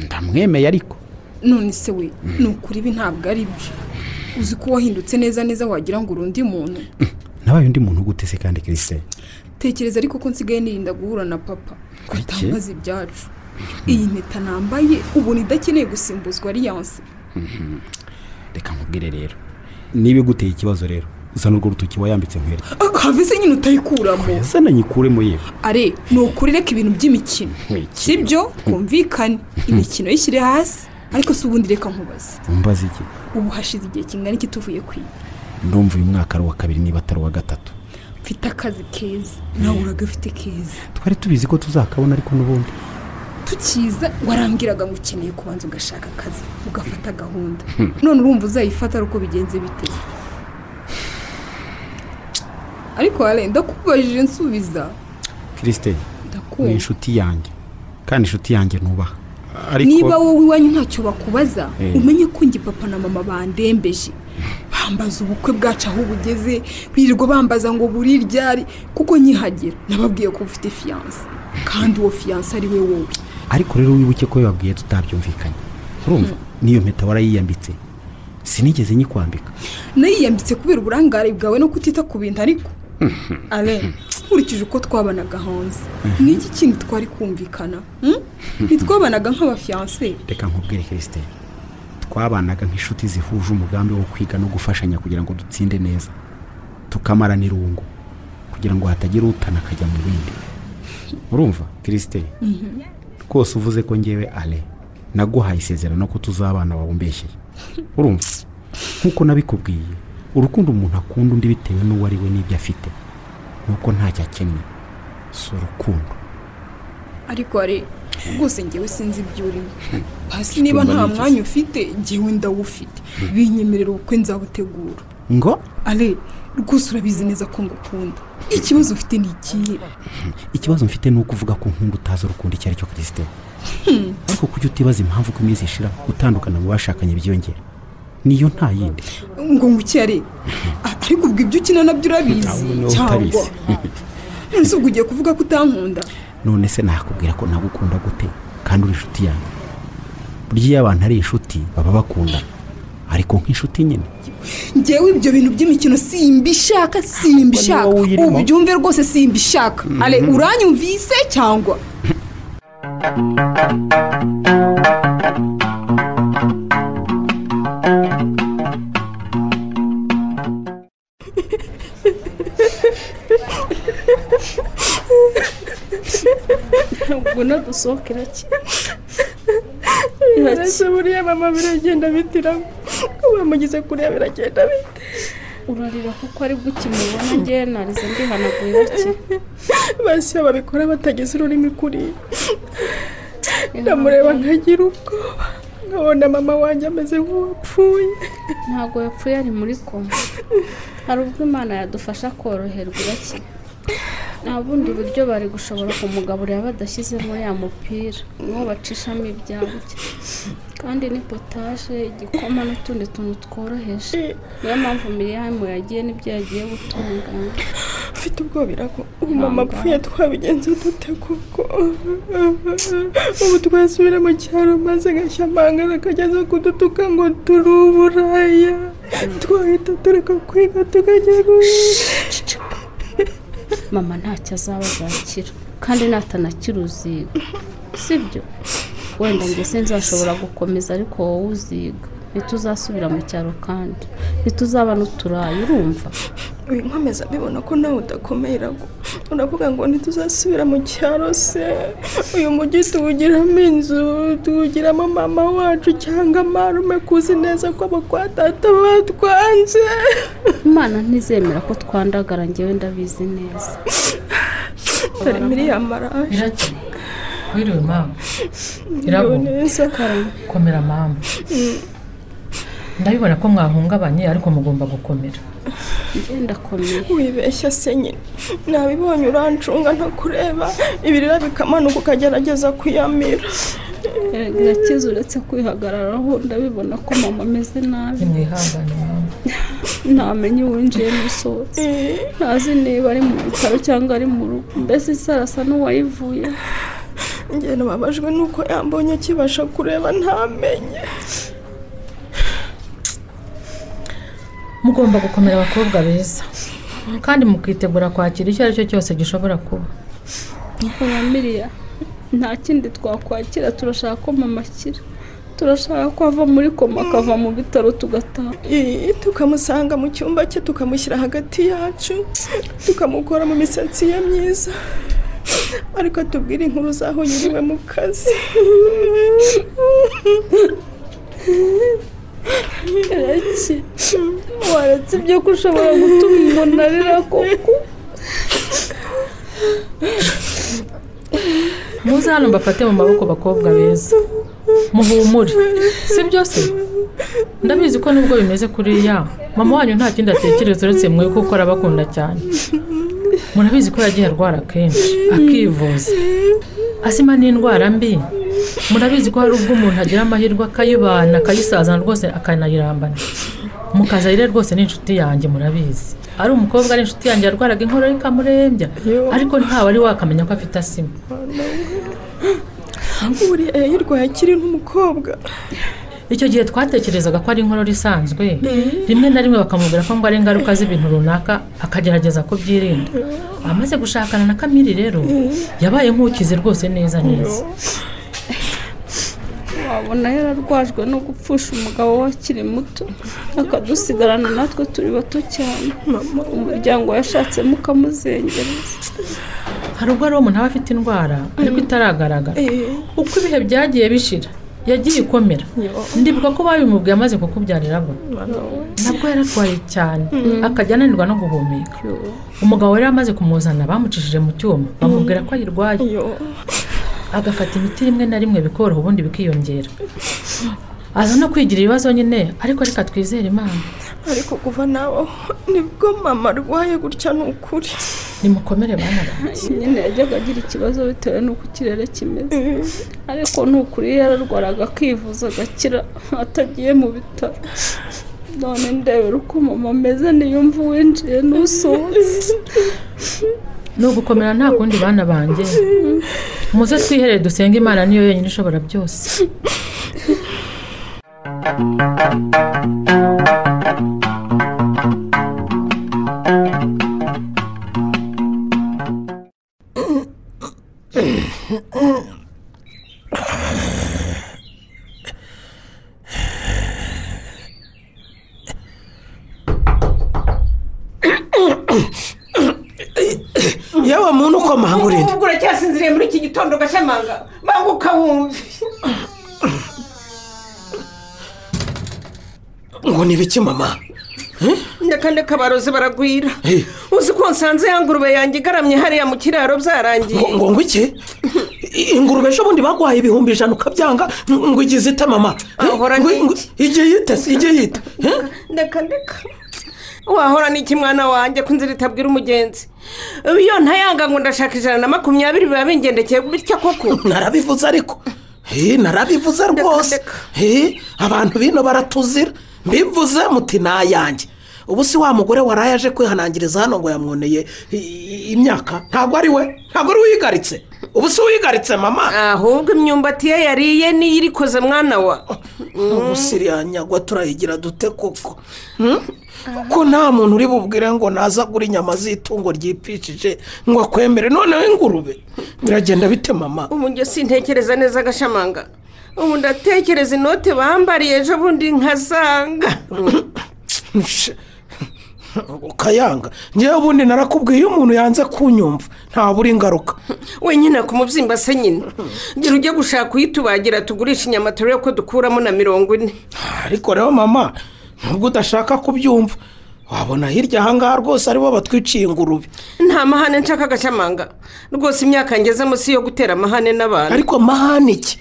ndamwemeye ariko. none se we ni ukuri ibi ntabwo ari byo. uzi ko wahindutse neza wagira ngo urundi muntu. nabaye undi muntu gute se kandi Christelle? tekereza ariko ko nsigaye nirinda guhura na papa kutambaza ibyacu. iyi mpeta nambaye ubu nidakeneye gusimbuzwa alliance. reka nkubwire rero niba guteye ikibazo rero usa n'urwo rutoki wayambitse nkwere. have se nyine utayikuramo. ese nanyikuremo yewe. are ni ukuri reka ibintu by'imikino sibyo kumvikane. imikino yishyire hasi. ariko si ubundi reka nkubaze. umbaze iki? ubu hashize igihe kingana iki tuvuye kwiga? ndumva uyu mwaka ari uwa kabiri niba atari uwa gatatu. mfite akazi keza nawe uragafite keza. twari tubizi ko tuzakabona ariko n'ubundi tukiza warambwiraga ngo ukeneye kubanza ugashaka akazi ugafata gahunda none urumva uzayifata uko bigenze bite? ariko arenda kubajije nsubiza. Christine uri inshuti yanjye kandi inshuti yanjye nubaha. Niba wowe iwanyu ntacyo bakubaza umenye ko ngi papa na mama bandembeje bambaza ubukwe bwacu aho bugeze birirwa bambaza ngo buri ryari kuko nyihagira nababwiye ko ufite fiance kandi uwo fiance ari we wowe. ariko rero wibuke ko yababwiye tutabyumvikanye urumva niyo mpeta warayiyambitse sinigeze nyikwambika. nayiyambitse kubera uburangare bwawe no kutita ku bintu ariko ale nkurikije uko twabanaga hanze n'iki kintu twari kumvikana ntitwabanaga nk'abafiance. reka nkubwire Christine twabanaga nk'inshuti zihuje umugambi wo kwiga no gufashanya kugira ngo dutsinde neza tukamarana irungu kugira ngo hatagira utana akajya mu bindi. urumva Christine rwose uvuze ko ngewe ale naguhaye isezerano ko tuzabana wabumbeshye. urumva nkuko nabikubwiye urukundo umuntu akunda undi bitewe n'uwo ari we n'ibyo afite nuko ntacyo akeneye si urukundo. ariko ari rwose ngewe sinzi ibyo urimo hasi niba nta mwanya ufite ngewe ndawufite binyemerera ubukwe nzabutegura. ngo ale rwose urabizi neza ko ngukunda. ikibazo ufite ni ikihe? ikibazo mfite ni uko uvuga ko nkunda utazi urukundo icyo ari cyo Christine. ariko kujya utibaza impamvu ko iminsi ishira gutandukana mu bashakanye byiyongera niyo nta yindi. ngo nguki ari ariko ubwo ibyo ukina nabyo urabizi cyangwa nzi ubwo ugiye kuvuga ko utankunda. none se nakubwira ko nagukunda gute kandi uri inshuti yanjye? burya iyo abantu ari inshuti baba bakunda ariko nk'inshuti nyine. ngewe ibyo bintu by'imikino simbishaka ubu byumve rwose simbishaka. ale uranyumvise cyangwa? ubwo nadusohokera ki ese buriya mama biragenda bitiramo ko bamugize kuriya biragenda bite? urarira kuko ari gukimubona ngewe narize ndihanaguye ki basi babikora batagize ururimi kuri ndamureba nkagira ubwoba nkabona mama wanjye ameze nk'uwapfuye. ntabwo yapfuye ari muri koma hari ubwo Imana yadufasha koroherwa iki nta bundi buryo bari gushobora kumugaburira badashyizemo ya mupira niho bacishamo ibyabo kandi ni potaje igikoma n'utundi tuntu tworoheje. niyo mpamvu Miriam yagiye n'ibyo yagiye gutunganya. ufite ubwoba irako ubu mama apfuye twabigenze dute kuko ubu twasubira mu cyaro maze Gashyamanga akageza kudutuka ngo turi uburaya twahita tureka kwiga tukajya guhiga. mama ntacyo azaba azakira kandi natanakira uziga sibyo wenda njye sinzashobora gukomeza ariko wowe uziga ntituzasubira mu cyaro kandi ntituzaba n'uturayi. urumva nkomeza bibona ko nawe udakomera uravuga ngo ntituzasubira mu cyaro se uyu mujyi tuwugiramo inzu tuwugiramo mama wacu cyangwa marume kuzi neza ko abo kwa data batwanze. Imana ntizemera ko twandagara ngewe ndabizi neza. dore Miriam araje. wiriwe mama iraguha komera mama. ndabibona ko mwahungabanye ariko mugomba gukomera. ngenda komera wibeshya se nyine nabibonye urancunga ntakureba ibirira bikamanuka ukagerageza kuyamira. Irakiza uretse kwihagararaho ndabibona ko mama ameze nabi. nimwihangane mama. ntamenye uwinjiye n'usohotse ntazi niba ari mu bitaro cyangwa ari mu rugo mbese sarasa n'uwayivuye. njye nababajwe nuko yambonye akibasha kureba ntamenye. mugomba gukomera abakobwa beza kandi mukitegura kwakira icyo ari cyo cyose gishobora kuba. oya Miriam nta kindi twakwakira turashaka ko mama akira turashaka ko ava muri koma akava mu bitaro tugataha tukamusanga mu cyumba cye tukamushyira hagati yacu tukamukora mu misatsi ye myiza ariko tubwire inkuru zaho yiriwe mu kazi. waretse ibyo ko ushobora gutuma umuntu arira koko muze hano mbafate mu maboko bakobwa beza muhumure si byose ndabizi ko nubwo bimeze kuriya mama wanyu nta kindi atekereza uretse mwe kuko arabakunda cyane murabizi ko yagiye arwara kenshi akivuza asima n'indwara mbi murabizi ko hari ubwo umuntu agira amahirwe akayibana akayisazana rwose akanayirambana mukazayire rwose n'inshuti yanjye murabizi ari umukobwa ari inshuti yanjye yarwaraga inkorora ikamurembya ariko ntawe ari wakamenya ko afite asima uriya yirwaye akiri n'umukobwa icyo gihe twatekerezaga ko ari inkorora isanzwe rimwe na rimwe bakamubwira ko ngo ari ingaruka z'ibintu runaka akagerageza kubyirinda amaze gushakana na Kamiri rero yabaye nk'ukize rwose neza neza wabona yararwajwe no gupfusha umugabo we akiri muto akadusigarana natwe turi bato cyane umuryango yashatsemo ukamuzengereza hari ubwo ari umuntu aba afite indwara ariko itaragaragara uko ibihe byagiye bishira yagiye ikomera ndibuka ko babimubwiye amaze kukubyarira bo nabwo yararwaye cyane akajya ananirwa no guhumeka umugabo rero amaze kumuzana bamucishije mu cyuma bamubwira ko ayirwaye agafata imiti rimwe na rimwe bikoroha ubundi bikiyongera aza no kwigira ibibazo nyine ariko reka twizere Imana ariko kuva nawe nibwo mama arwaye gutya ni ukuri nimukomere bana banjye nyine yajyaga agira ikibazo bitewe n'uko ikirere kimeze ariko ni ukuri yararwaraga akivuza agakira atagiye mu bitaro none ndebera uko mama ameze niyumva winjiye n'usohotse ni ugukomera nta kundi bana banjye muze twiherere dusenge Imana niyo yonyine ishobora byose yewe muntu uko mahangurinde ubwo uracyasinziriye muri iki gitondo Gashamanga banguka wumve ngo ni biki mama ndeka abarozi baragwira uzi ko nsanze ya ngurube yanjye igaramye hariya mu kiraro byarangiye ngo iki ingurube ejo bundi bagwaye 100,000 ukabyanga ngo igize ite mama igiye yita ndeka wahora n'iki mwana wanjye ko inzira itabwira umugenzi iyo ntayanga ngo ndashaka 120 biba bingendekeye bityo koko narabivuze ariko narabivuze rwose abantu bino baratuzira mbivuze muti nayanjye ubu si wa mugore waraye aje kwihanangiriza hano ngo yamwoneye imyaka ntabwo ari wigaritse ubu si wigaritse mama ahubwo imyumbati ye yariye niyo irikoze mwana wa ubu siriya nyagwa turayigira dute koko ko nta muntu uri bubwire ngo nazagura inyama z'itungo ryipfishije ngo akwemere noneho ingurube biragenda bite mama ubu njye sintekereza neza Gashamanga ubu ndatekereza inote bambariye ejo bundi nkazanga ukayanga njyewe ubundi narakubwiye iyo umuntu yanze kunyumva ntabura ingaruka wenyine ku mubyimba se nyine ngira ujye gushaka uyitubagira tugurisha inyama turebe ko dukuramo na 40 ariko rero mama nubwo udashaka kubyumva wabona hirya ahangaha rwose aribo batwiciye ingurube nta mahane nshaka Gashamanga rwose imyaka ngezemo si yo gutera amahane n'abantu ariko mahane iki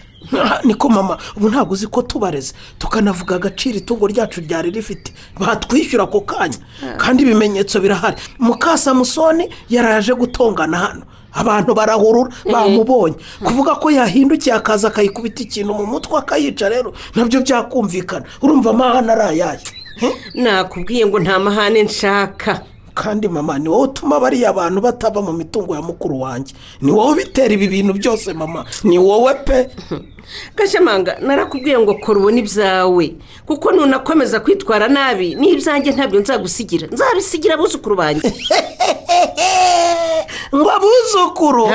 niko mama ubu ntabwo uzi ko tubareze tukanavuga agaciro itungo ryacu ryari rifite batwishyura ako kanya kandi ibimenyetso birahari Mukasamusoni yaraje gutongana hano abantu barahurura bamubonye kuvuga ko yahindukiye akaza akayikubita ikintu mu mutwe akayica rero nabyo byakumvikana urumva amahane arayaye nakubwiye ngo nta mahane nshaka kandi mama ni wowe utuma bariya abantu bataba mu mitungo ya mukuru wanjye ni wowe bitera ibi bintu byose mama ni wowe pe Gashamanga narakubwiye ngo kora ubone ibyawe kuko nunakomeza kwitwara nabi n'ibyanjye ntabyo nzagusigira nzabisigira abuzukuru banjye ngo abuzukuru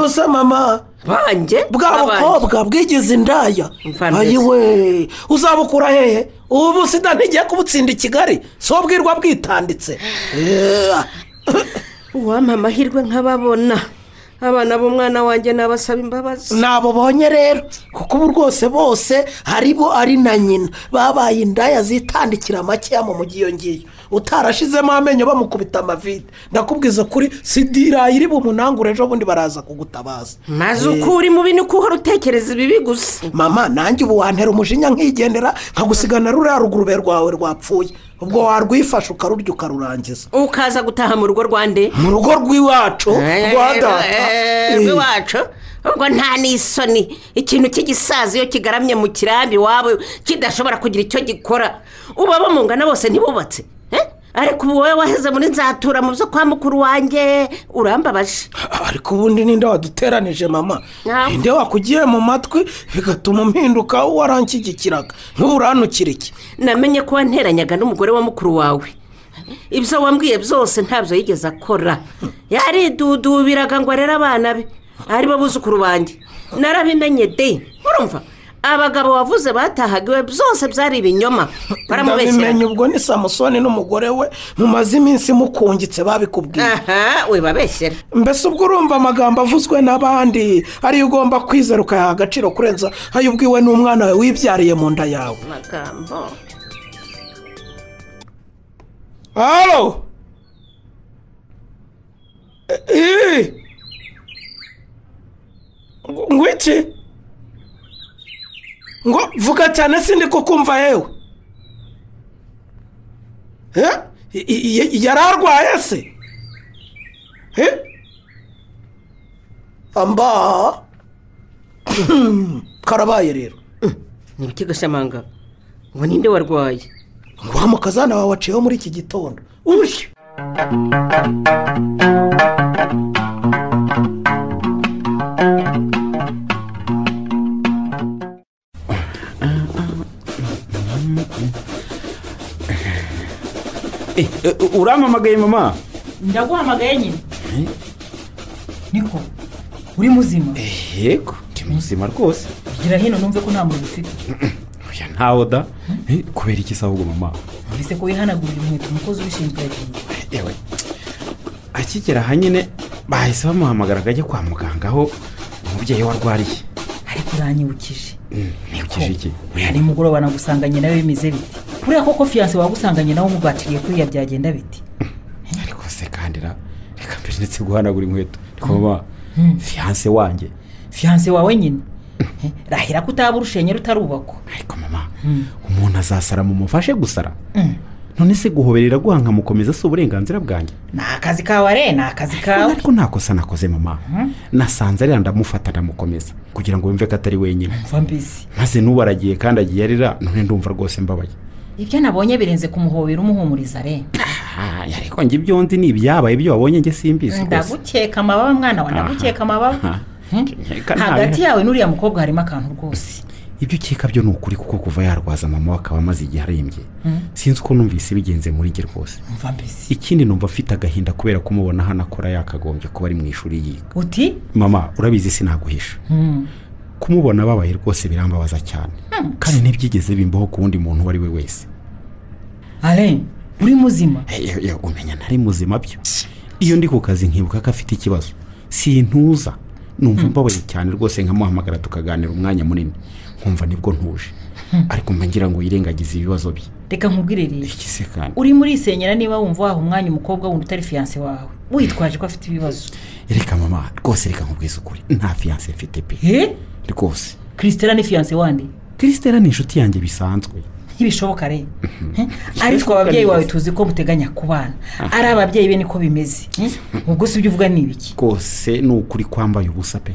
se mama banjye bwa bukobwa bwigize indaya ayiwe uzabukura hehe ubu sida ntigiye kubutsinda i Kigali so bwirwa bwitanditse wampa amahirwe nk'ababona abana b'umwana wanjye nabasaba imbabazi. nabo bonye rero kuko ubu rwose bose aribo ari na nyina babaye indaya zitandikira makeya mu mujyi iyo ngiyo utarashizemo amenyo bamukubita amavide ndakubwiza kuri sidira iri bumunangure ejo bundi baraza kugutabaza maze ukuri mu bintu kuhora utekereza ibibi gusa. mama nanjye ubu wantera umujinya nkigendera nkagusigana ruriya rugurube rwawe rwapfuye ubwo warwifashe ukarurya ukarurangiza ukaza gutaha mu rugo rwande mu rugo rw'iwacu rwa data rw'iwacu ubwo nta n'isoni ikintu cy'igisazi iyo kigaramye mu kirambi iwabo kidashobora kugira icyo gikora ubu abo mungana bose ntibubatse ariko ubu wowe waheze muri nzatura mu byo kwa mukuru wanjye urambabaje. ariko ubundi ninde waduteranije mama ninde wakugiye mu matwi bigatuma umpinduka waranshyigikiraga ntuburanukire iki. namenye ko wanteranyaga n'umugore wa mukuru wawe ibyo wambwiye byose ntabyo yigeze akora yaridudubiraga ngo arere abana be aribo buzukuru banjye narabimenye de urumva abagabo wavuze batahagiwe byose byari ibinyoma baramubeshyera. ndabimenye ubwo ni samusoni n'umugore we mumaze iminsi mukungitse babikubwiye. we babeshyera mbese ubwo urumva amagambo avuzwe n'abandi ariyo ugomba kwizera ukayaha agaciro kurenza ayo ubwiwe n'umwana wawe wibyariye mu nda yawe. amagambo halo ngwiki ngo vuga cyane sindi kukumva yewe yari arwaye se amba karabaye rero ni iki gashamanga ngo ninde warwaye ngo wa mukazana wawe waciyeho muri iki gitondo ushye urampamagaye mama. ndaguhamagaye nyine niko uri muzima. yego ndi muzima rwose. gira hino numve ko nta muntu ufite. oya ntawe da kubera iki se ahubwo mama. uretse ko wihanagurira inkweto umukozi ubishinzwe yagiye. yewe akigera aha nyine bahise bamuhamagara akajya kwa muganga aho umubyeyi we arwariye. ariko uranyibukije. nibukije iki? hari mugoroba nagusanganye nawe bimeze biti kuriya koko fiyanse wagusanganye nawe umugatiriye kuriya byagenda biti. ariko se kandi reka mbere ndetse guhanagura inkweto mama fiyanse wanjye. fiyanse wawe nyine rahira ko utaba urushenye rutarubakwa. ariko mama umuntu azasara mu mufashe gusara none se guhoberera guhanga mukomeza si uburenganzira bwanjye. ni akazi kawe are ni akazi kawe. ariko nta kosa nakoze mama nasanze arira ndamufata ndamukomeza kugira ngo wumve ko atari wenyine. mva mbisi maze n'ubu aragiye kandi agiye arira none ndumva rwose mbabaye. ibyo nabonye birenze kumuhobera umuhumuriza re. ariko njye ibyo nzi ni ibyabaye ibyo wabonye njye simbizi rwose. ndagukeka amababa mwana wa ndagukeka amababa. hagati yawe n'uriya mukobwa harimo akantu rwose. ibyo ukeka byo ni ukuri kuko kuva yarwaza mama we akaba amaze igihe arembye sinzi uko numvise bigenze muri njye rwose. ikindi numva afite agahinda kubera kumubona hano akora yakagombye kuba ari mu ishuri yiga. uti mama urabizi sinaguhisha kumubona ababaye rwose birambabaza cyane kandi ntibyigeze bimbaho ku wundi muntu uwo ari we wese. ale uri muzima? umenya ntari muzima byo iyo ndi ku kazi nkibuka ko afite ikibazo sintuza numva mbabaye cyane rwose nkamuhamagara tukaganira umwanya munini nkumva nibwo ntuje ariko mba ngira ngo yirengagize ibibazo bye. reka nkubwire rero ikise kandi uri muri isenyera niba wumva waha umwanya umukobwa wundi utari fiyanse wawe witwaje ko afite ibibazo. reka mama rwose reka nkubwize ukuri nta fiyanse mfite pe rwose. Christella ni fiyanse wandi? Christella ni inshuti yanjye bisanzwe. ntibishoboka rero ariko ababyeyi bawe tuzi ko muteganya kubana ari ababyeyi be niko bimeze. ubwo si ibyo uvuga ni ibiki? rwose ni ukuri kwambaye ubusa pe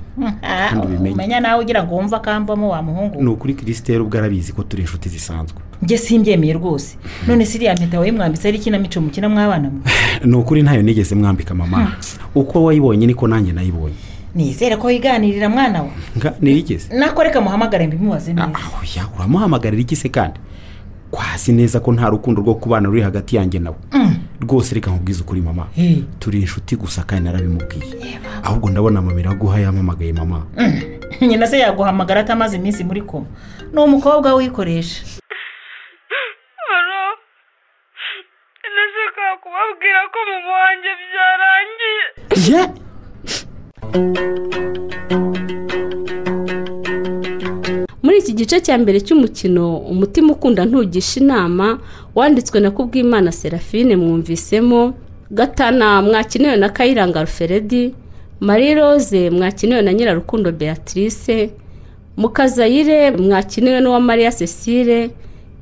kandi ubimenye. umenya nawe ugira ngo wumva akambamo wa muhungu. ni ukuri Christella ubwo arabizi ko turi inshuti zisanzwe. njye simbyemeye rwose. none siriya mpeta wayimwambitse ari ikinamico mukina mwabana mwe? ni ukuri ntayo nigeze mwambika mama uko wayibonye niko nanjye nayibonye. nizere ko wiganirira mwana we. nirigeze nako reka muhamagare mbimubaze neza. oya uramuhamagarira iki se kandi kwazi neza ko nta rukundo rwo kubana ruri hagati yanjye nawe. rwose reka nkubwize ukuri mama turi inshuti gusa kandi narabimubwiye ahubwo ndabona mama iraguha yamamagaye mama. nyina se yaguhamagara atamaze iminsi muri koma ni umukobwa wikoresha. nashaka kubabwira ko mama wanjye byarangiye. muri iki gice cya mbere cy'umukino umutima ukunda ntugisha inama wanditswe na Kubwimana Serafine mwumvisemo Gatana mwakiniwe na Kayiranga Alfredi, Marie Rose mwakiniwe na Nyirarukundo Beatrice, Mukazayire mwakiniwe n'uwa Maria Cecile,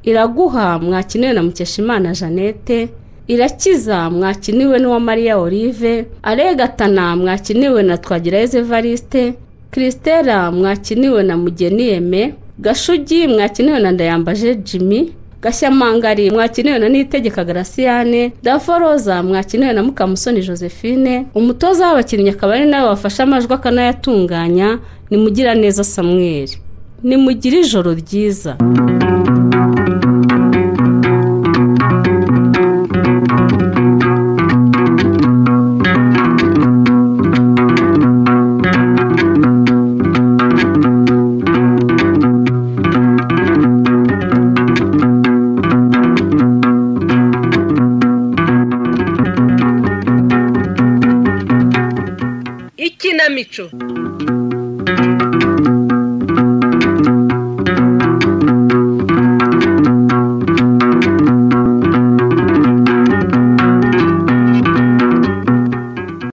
Iraguha mwakiniwe na Mukeshimana Jeannette, Irakiza mwakiniwe n'uwa Maria Olive, Aregatana mwakiniwe na Twagirayezu Evariste, Christella mwakiniwe na Mugeni Aime, Gashugi mwakiniwe na Ndayambaje Jimmy, Gashyamangari mwakiniwe na Niyitegeka Graciane, Daforoza mwakiniwe na Mukamusoni Josephine. Umutoza w'abakinnyi akaba ari nawe wafashe amajwi akanayatunganya ni Mugiraneza Samuel. Ni mugire ijoro ryiza. Ikinamico.